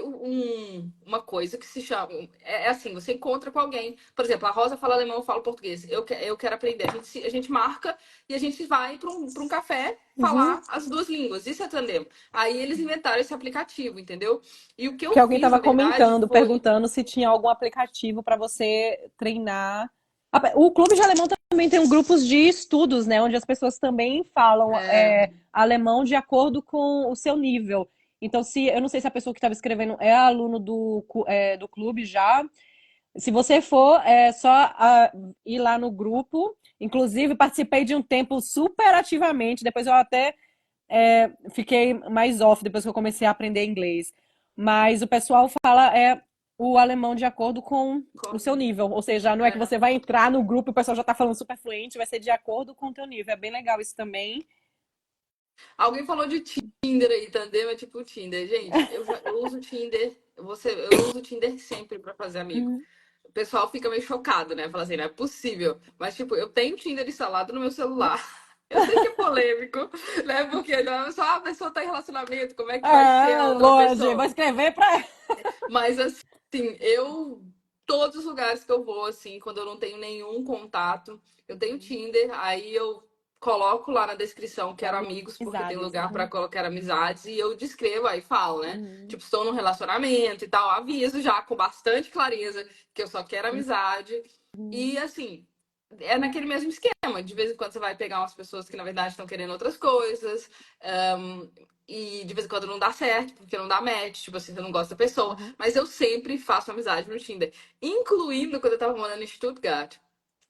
uma coisa que se chama. É assim, você encontra com alguém. Por exemplo, a Rosa fala alemão, eu falo português. Eu quero aprender. A gente marca e a gente vai para um café Uhum. falar as duas línguas. Isso é Tandem. Aí eles inventaram esse aplicativo, entendeu? E o que eu Que alguém fiz, estava na verdade, comentando, foi. perguntando se tinha algum aplicativo para você treinar. O Clube de Alemão também tem grupos de estudos, né? Onde as pessoas também falam É, alemão de acordo com o seu nível. Então, se eu não sei se a pessoa que estava escrevendo é aluno do clube já. Se você for, é só ir lá no grupo. Inclusive, participei de um tempo super ativamente. Depois eu até fiquei mais off depois que eu comecei a aprender inglês. Mas o pessoal fala o alemão de acordo com o seu nível. Ou seja, não é que é. você vai entrar no grupo e o pessoal já está falando super fluente, vai ser de acordo com o teu nível. É bem legal isso também. Alguém falou de Tinder aí, Tandem é tipo Tinder. Gente, eu uso Tinder, eu uso Tinder sempre pra fazer amigo. Uhum. O pessoal fica meio chocado, né? Fala assim, não é possível. Mas, tipo, eu tenho Tinder instalado no meu celular. Eu sei que é polêmico, né? Porque não é só a pessoa tá em relacionamento, como é que vai ser a outra Longe, vou pessoa? escrever para. Mas assim, todos os lugares que eu vou, assim, quando eu não tenho nenhum contato, eu tenho Tinder, aí eu coloco lá na descrição quero amigos, porque tem Amizades. lugar pra Uhum. colocar amizades, e eu descrevo aí falo, né? Uhum. Tipo, estou num relacionamento e tal, aviso já com bastante clareza que eu só quero amizade. E assim, é naquele mesmo esquema. De vez em quando você vai pegar umas pessoas que na verdade estão querendo outras coisas. um, e de vez em quando não dá certo, porque não dá match, tipo assim, você não gosta da pessoa. Uhum. Mas eu sempre faço amizade no Tinder. Incluindo quando eu tava morando em Stuttgart,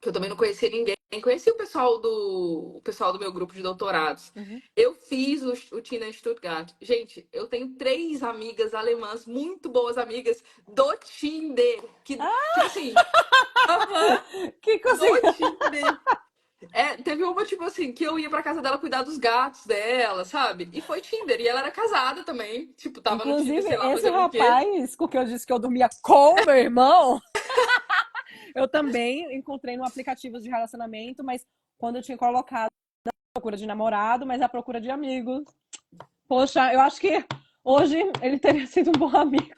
que eu também não conhecia ninguém. Conheci o pessoal do meu grupo de doutorados. Uhum. Eu fiz o Tinder em Stuttgart. Gente, eu tenho 3 amigas alemãs, muito boas amigas do Tinder. Que, tipo assim, aham, Que do conseguiu. Tinder. Teve uma, tipo assim, que eu ia pra casa dela cuidar dos gatos dela, sabe? E foi Tinder. E ela era casada também. Tipo, tava no Tinder, Inclusive, sei lá, esse fazendo o quê. rapaz com que eu disse que eu dormia com meu irmão, eu também encontrei no aplicativo de relacionamento, mas quando eu tinha colocado a procura de namorado, mas a procura de amigos. Poxa, eu acho que hoje ele teria sido um bom amigo.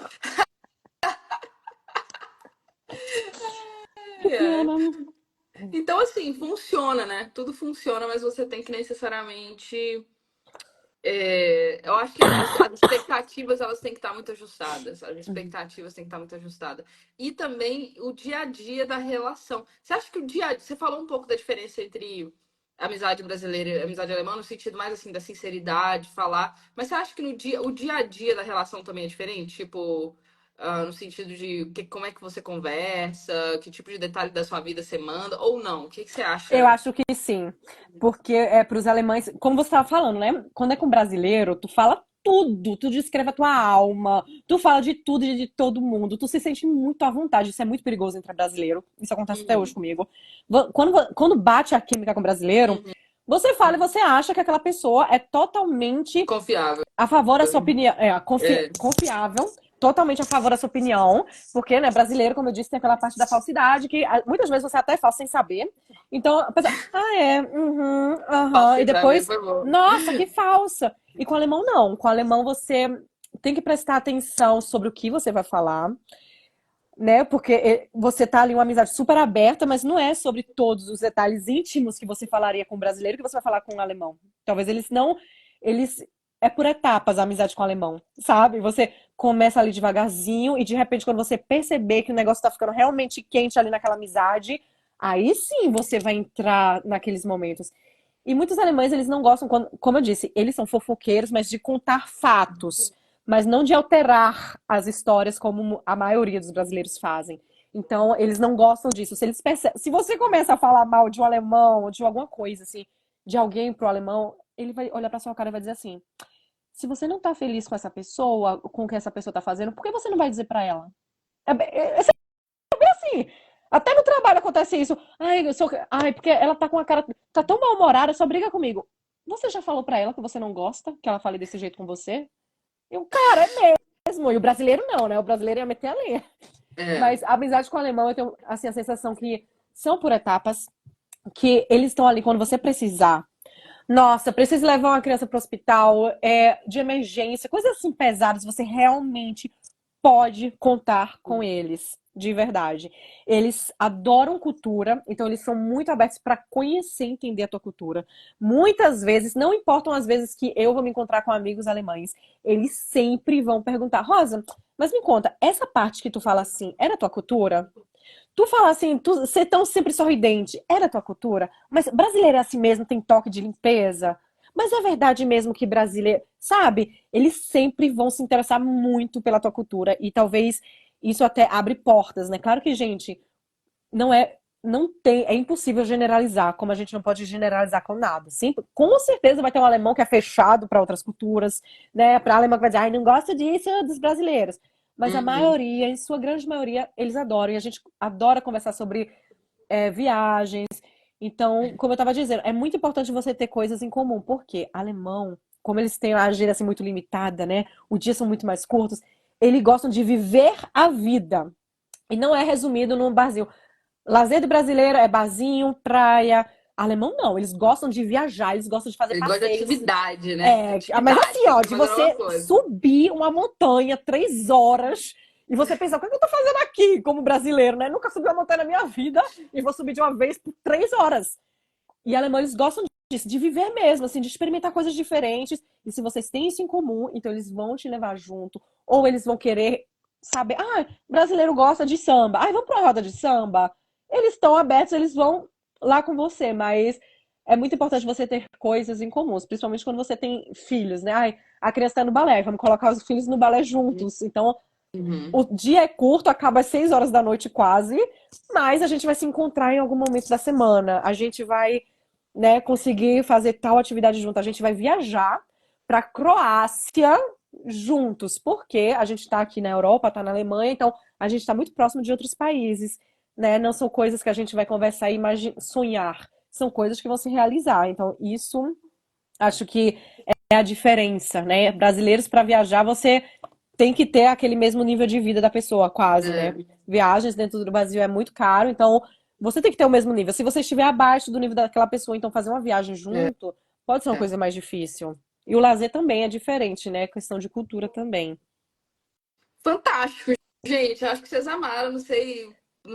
Que É. pena. Então, assim, funciona, né? Tudo funciona, mas você tem que necessariamente. Eu acho que as expectativas elas têm que estar muito ajustadas. As Uhum. expectativas têm que estar muito ajustadas. E também o dia a dia da relação. Você acha que o dia a dia. Você falou um pouco da diferença entre amizade brasileira e amizade alemã, no sentido mais assim da sinceridade, falar. Mas você acha que o dia a dia da relação também é diferente? Tipo, no sentido de como é que você conversa, que tipo de detalhe da sua vida você manda, ou não? O que que você Eu acha? acho que sim, porque para os alemães, como você estava falando, né? Quando é com brasileiro, tu fala tudo, tu descreve a tua alma, tu fala de tudo e de todo mundo, tu se sente muito à vontade. Isso é muito perigoso entre brasileiro. Isso acontece até hoje Uhum, comigo. Quando bate a química com brasileiro, uhum. você fala e você acha que aquela pessoa é totalmente Confiável. a favor da sua opinião, É. confiável, totalmente a favor da sua opinião, porque, né, brasileiro, como eu disse, tem aquela parte da falsidade que muitas vezes você até fala sem saber. Então, a pessoa, uhum, aham, Passei e pra ver, depois, foi bom. nossa, que falsa. E com o alemão, não. Com o alemão, você tem que prestar atenção sobre o que você vai falar, né? Porque você tá ali uma amizade super aberta, mas não é sobre todos os detalhes íntimos que você falaria com um brasileiro que você vai falar com um alemão. Talvez eles não. Eles. É por etapas a amizade com o alemão, sabe? Você começa ali devagarzinho e de repente, quando você perceber que o negócio tá ficando realmente quente ali naquela amizade, aí sim você vai entrar naqueles momentos. E muitos alemães, eles não gostam, como eu disse, eles são fofoqueiros, mas de contar fatos, mas não de alterar as histórias como a maioria dos brasileiros fazem. Então, eles não gostam disso. Se você começa a falar mal de um alemão, ou de alguma coisa assim, de alguém pro alemão, ele vai olhar pra sua cara e vai dizer assim: se você não tá feliz com essa pessoa, com o que essa pessoa tá fazendo, por que você não vai dizer pra ela? É assim. Até no trabalho acontece isso. Ai, porque ela tá com a cara. Tá tão mal-humorada, só briga comigo. Você já falou pra ela que você não gosta que ela fale desse jeito com você? Cara, é mesmo. E o brasileiro não, né? O brasileiro ia meter a lenha. É. Mas a amizade com o alemão, eu tenho assim, a sensação que são por etapas, que eles estão ali quando você precisar. Nossa, precisa levar uma criança para o hospital, de emergência, coisas assim pesadas, você realmente pode contar com eles, de verdade. Eles adoram cultura, então eles são muito abertos para conhecer e entender a tua cultura. Muitas vezes, não importam as vezes que eu vou me encontrar com amigos alemães, eles sempre vão perguntar: Rosa, mas me conta, essa parte que tu fala assim, é da tua cultura? Tu fala assim, tu ser tão sempre sorridente, é da tua cultura? Mas brasileiro é assim mesmo, tem toque de limpeza? Mas é verdade mesmo que brasileiro, sabe? Eles sempre vão se interessar muito pela tua cultura e talvez isso até abre portas, né? Claro que, gente, não tem, é impossível generalizar, como a gente não pode generalizar com nada. Sempre, com certeza vai ter um alemão que é fechado para outras culturas, né? Para alemão que vai dizer, ai, não gosta disso dos brasileiros. Mas a Uhum. maioria, em sua grande maioria, eles adoram. E a gente adora conversar sobre viagens. Então, como eu estava dizendo, é muito importante você ter coisas em comum, porque alemão, como eles têm a agenda assim muito limitada, né? Os dias são muito mais curtos, eles gostam de viver a vida. E não é resumido num barzinho. Lazer do brasileiro é barzinho, praia. Alemão não, eles gostam de viajar, eles gostam de fazer Eles gostam de passeios. atividade, né? Mas Atividade, assim, tem ó, que de fazer alguma você coisa. subir uma montanha 3 horas e você pensar, o que é que eu tô fazendo aqui como brasileiro, né? Nunca subi uma montanha na minha vida e vou subir de uma vez por 3 horas. E alemães eles gostam disso, de viver mesmo, assim, de experimentar coisas diferentes. E se vocês têm isso em comum, então eles vão te levar junto. Ou eles vão querer saber, brasileiro gosta de samba. Vamos pra roda de samba. Eles estão abertos, eles vão lá com você, mas é muito importante você ter coisas em comuns, principalmente quando você tem filhos, né? A criança tá no balé, vamos colocar os filhos no balé juntos. Então, Uhum. o dia é curto, acaba às 6 horas da noite quase, mas a gente vai se encontrar em algum momento da semana. A gente vai, né, conseguir fazer tal atividade junto. A gente vai viajar para Croácia juntos, porque a gente está aqui na Europa, está na Alemanha, então a gente está muito próximo de outros países, né? Não são coisas que a gente vai conversar e sonhar, são coisas que vão se realizar. Então isso acho que é a diferença, né? Brasileiros para viajar, você tem que ter aquele mesmo nível de vida da pessoa, quase, né? É, Viagens dentro do Brasil é muito caro, então você tem que ter o mesmo nível. Se você estiver abaixo do nível daquela pessoa, então fazer uma viagem é, junto pode ser uma é. coisa mais difícil. E o lazer também é diferente, né? Questão de cultura também. Fantástico, gente. Acho que vocês amaram. Não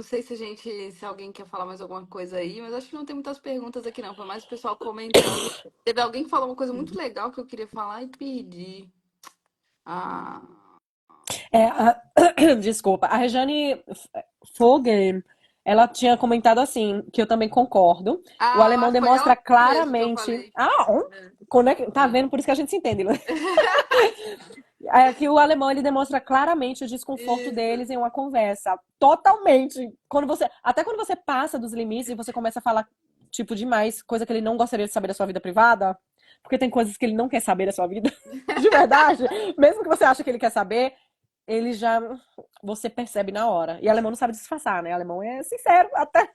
sei se a gente, se alguém quer falar mais alguma coisa aí, mas acho que não tem muitas perguntas aqui, não. Foi mais o pessoal comentando. Teve alguém que falou uma coisa muito legal que eu queria falar e perdi. Ah, Desculpa, a Rejane Vogel, ela tinha comentado assim, que eu também concordo. O eu alemão acho que foi demonstra ela mesmo que eu claramente. falei. Tá É. vendo? Por isso que a gente se entende, né? Que o alemão ele demonstra claramente o desconforto Isso. deles em uma conversa. Totalmente. Até quando você passa dos limites e você começa a falar tipo demais, coisa que ele não gostaria de saber da sua vida privada, porque tem coisas que ele não quer saber da sua vida, de verdade. Mesmo que você ache que ele quer saber, ele já você percebe na hora. E alemão não sabe disfarçar, né? Alemão é sincero até.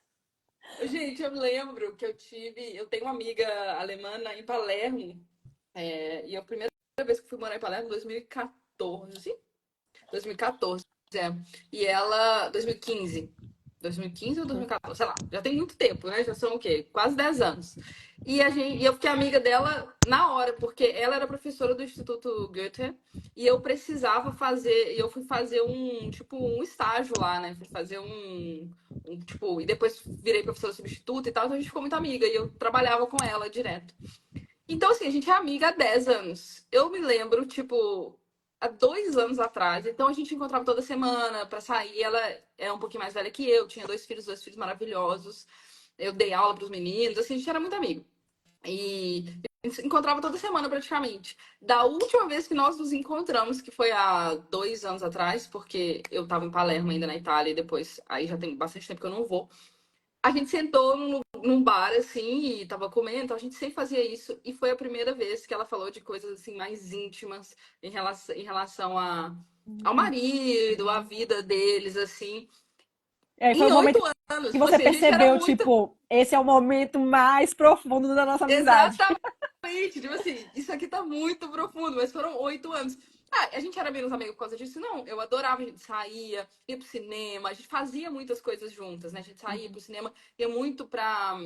Gente, eu lembro que eu tenho uma amiga alemã em Palermo, e a primeira vez que fui morar em Palermo, 2014, 2014, é. E ela, 2015. 2015 ou 2014, sei lá, já tem muito tempo, né? Já são o quê? Quase 10 anos. E eu fiquei amiga dela na hora, porque ela era professora do Instituto Goethe e eu precisava fazer, e eu fui fazer tipo, um estágio lá, né? Fui fazer tipo, e depois virei professora substituta e tal, então a gente ficou muito amiga e eu trabalhava com ela direto. Então, assim, a gente é amiga há 10 anos. Eu me lembro, tipo, há 2 anos atrás. Então, a gente encontrava toda semana pra sair. Ela é um pouquinho mais velha que eu, tinha dois filhos maravilhosos. Eu dei aula pros meninos, assim, a gente era muito amigo. E a gente se encontrava toda semana praticamente. Da última vez que nós nos encontramos, que foi há 2 anos atrás, porque eu tava em Palermo ainda na Itália, e depois, aí já tem bastante tempo que eu não vou. A gente sentou num bar, assim, e tava comendo, então a gente sempre fazia isso. E foi a primeira vez que ela falou de coisas, assim, mais íntimas em relação ao marido, à vida deles, assim. Foi Em o momento oito anos, que tipo você assim, a gente era percebeu, muito. tipo, esse é o momento mais profundo da nossa amizade. Exatamente, tipo assim, isso aqui tá muito profundo, mas foram 8 anos. A gente era menos amigo por causa disso? Não, eu adorava, a gente saía, ia pro cinema, a gente fazia muitas coisas juntas, né? A gente saía pro cinema, ia muito pra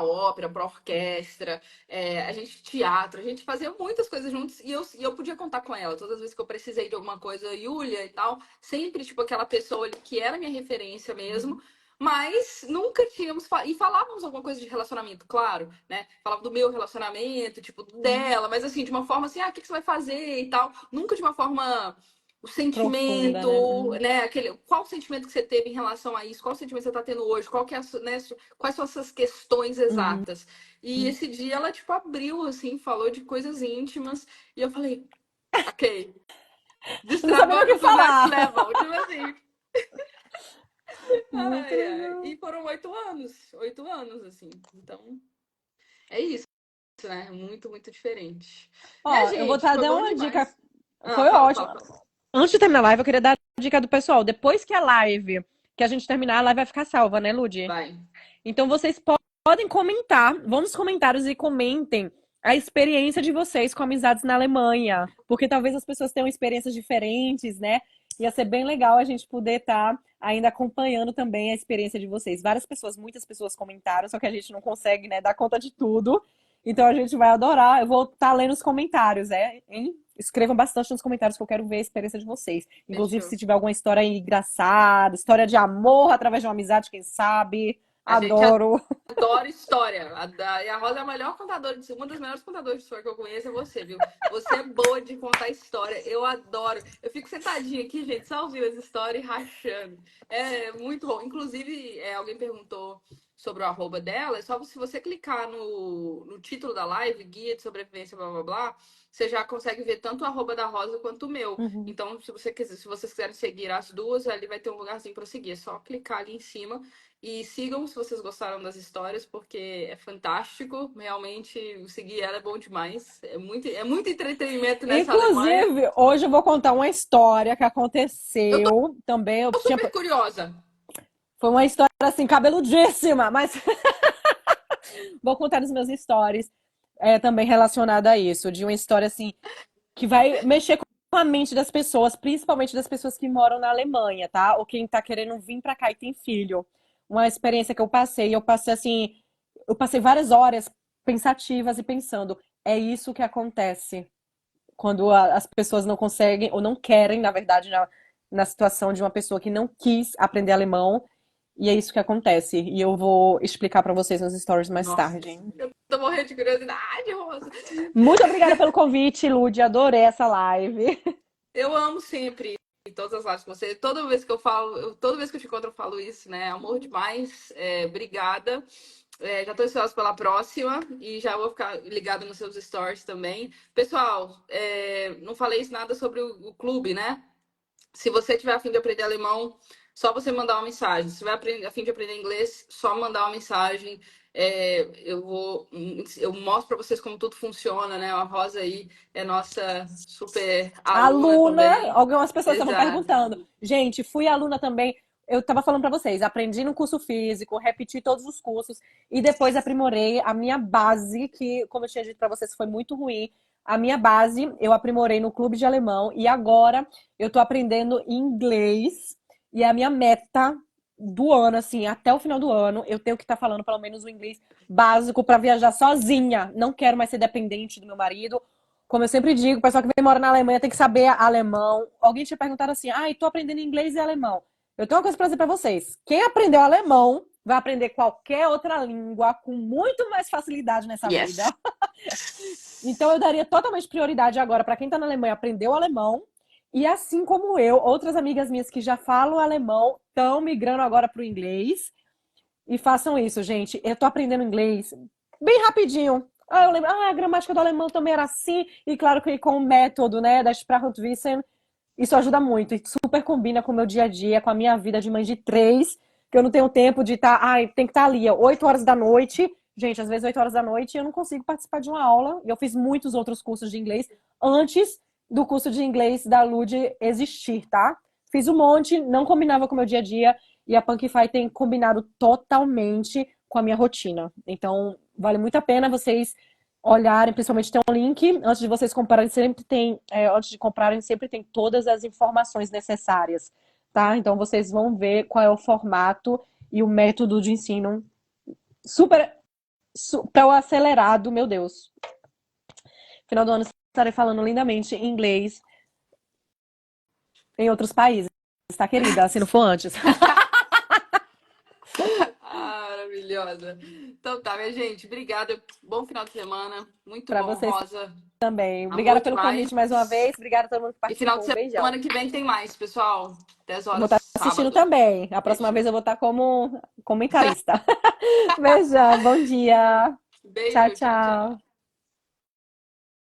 ópera, pra orquestra, a gente teatro, a gente fazia muitas coisas juntos e eu podia contar com ela. Todas as vezes que eu precisei de alguma coisa, Yulia e tal, sempre, tipo, aquela pessoa ali que era minha referência mesmo. Mas nunca tínhamos. E falávamos alguma coisa de relacionamento, claro, né? Falava do meu relacionamento, tipo, dela, mas assim, de uma forma assim, o que você vai fazer e tal. Nunca de uma forma o Profunda, né? sentimento, né? Qual o sentimento que você teve em relação a isso? Qual o sentimento que você está tendo hoje? Qual que é né, quais são essas questões Uhum. exatas? E esse dia ela, tipo, abriu, assim, falou de coisas íntimas. E eu falei, ok, Eu não sabia nem o que destravamos o next falar. level. Tipo assim, Muito E legal. foram 8 anos, assim. Então, é isso, né? Muito, muito diferente. Minha Ó, eu vou gente, dar foi até bom uma dica. demais. Ah, Foi fala, ótimo. fala, fala. Antes de terminar a live, eu queria dar a dica do pessoal. Depois que a live, que a gente terminar, a live vai ficar salva, né, Ludi? Vai. Então vocês podem comentar, vão nos comentários e comentem a experiência de vocês com amizades na Alemanha, porque talvez as pessoas tenham experiências diferentes, né? Ia ser bem legal a gente poder estar ainda acompanhando também a experiência de vocês. Várias pessoas, muitas pessoas comentaram, só que a gente não consegue, né, dar conta de tudo. Então a gente vai adorar. Eu vou estar lendo os comentários, hein? Escrevam bastante nos comentários que eu quero ver a experiência de vocês. Inclusive, Fechou. se tiver alguma história engraçada, história de amor através de uma amizade, quem sabe. A gente Adoro. adora história. E a Rosa é a melhor contadora de uma das melhores contadoras de história que eu conheço é você, viu? Você é boa de contar história. Eu adoro. Eu fico sentadinha aqui, gente, só ouvindo as histórias e rachando. É muito bom. Inclusive, alguém perguntou sobre o arroba dela. É só se você clicar no título da live, Guia de Sobrevivência, blá blá blá, você já consegue ver tanto o arroba da Rosa quanto o meu. Uhum. Então, se vocês quiserem seguir as duas, ali vai ter um lugarzinho para seguir. É só clicar ali em cima. E sigam se vocês gostaram das histórias, porque é fantástico. Realmente, seguir ela é bom demais. É muito entretenimento nessa Alemanha. Inclusive, hoje eu vou contar uma história que Eu tô aconteceu também. super curiosa. Foi uma história assim, cabeludíssima, mas vou contar nos meus stories também relacionada a isso. De uma história assim, que vai mexer com a mente das pessoas, principalmente das pessoas que moram na Alemanha, tá? Ou quem tá querendo vir pra cá e tem filho. Uma experiência que eu passei assim, eu passei várias horas pensativas e pensando, é isso que acontece quando as pessoas não conseguem ou não querem, na verdade, na situação de uma pessoa que não quis aprender alemão, e é isso que acontece. E eu vou explicar pra vocês nos stories mais Nossa, tarde. eu tô morrendo de curiosidade, Rosa. Muito obrigada pelo convite, Lud. Adorei essa live. Eu amo sempre todas as lives com você. Toda vez que eu falo, toda vez que eu te encontro, eu falo isso, né? Amor demais. Obrigada. Já tô ansiosa pela próxima e já vou ficar ligada nos seus stories também. Pessoal, não falei nada sobre o clube, né? Se você tiver a fim de aprender alemão, só você mandar uma mensagem. Se tiver a fim de aprender inglês, só mandar uma mensagem. Eu mostro para vocês como tudo funciona, né? A Rosa aí é nossa super aluna Aluna, também. algumas pessoas estavam Exato. perguntando. Gente, fui aluna também. Eu estava falando para vocês, aprendi no curso físico, repeti todos os cursos e depois aprimorei a minha base, que, como eu tinha dito para vocês, foi muito ruim. A minha base eu aprimorei no clube de alemão e agora eu tô aprendendo inglês e a minha meta do ano, assim, até o final do ano, eu tenho que estar falando pelo menos o inglês básico para viajar sozinha. Não quero mais ser dependente do meu marido. Como eu sempre digo, o pessoal que vem morar na Alemanha tem que saber alemão. Alguém tinha perguntado assim: ah, tô aprendendo inglês e alemão. Eu tenho uma coisa para dizer para vocês. Quem aprendeu alemão vai aprender qualquer outra língua com muito mais facilidade nessa Yes. vida. Então eu daria totalmente prioridade agora para quem está na Alemanha aprender o alemão. E assim como eu, outras amigas minhas que já falam alemão estão migrando agora para o inglês. E façam isso, gente. Eu tô aprendendo inglês bem rapidinho. Eu lembro, a gramática do alemão também era assim. E claro que com o método, né, da Sprachutwissen, isso ajuda muito. E super combina com o meu dia a dia, com a minha vida de mãe de três, que eu não tenho tempo de estar, tem que estar ali, 8 horas da noite. Gente, às vezes 8 horas da noite eu não consigo participar de uma aula. E eu fiz muitos outros cursos de inglês antes do curso de inglês da Lud existir, tá? Fiz um monte, não combinava com o meu dia a dia. E a Punkify tem combinado totalmente com a minha rotina. Então, vale muito a pena vocês olharem, principalmente tem um link, antes de vocês comprarem, antes de comprarem, sempre tem todas as informações necessárias, tá? Então vocês vão ver qual é o formato e o método de ensino super acelerado, meu Deus. Final do ano estarei falando lindamente inglês em outros países, tá, querida? Se não for antes. Ah, Maravilhosa. Então tá, minha gente. Obrigada. Bom final de semana. Muito Pra bom, vocês Rosa. também. Amor Obrigada pelo demais. convite mais uma vez. Obrigada a todo mundo que E final participou. de Um beijão. semana que vem tem mais, pessoal. 10 Vou horas, estar assistindo sábado. também. A próxima Fechou. vez eu vou estar como encarista. Beijão, bom dia. Tchau, Beijo, tchau, tchau. tchau.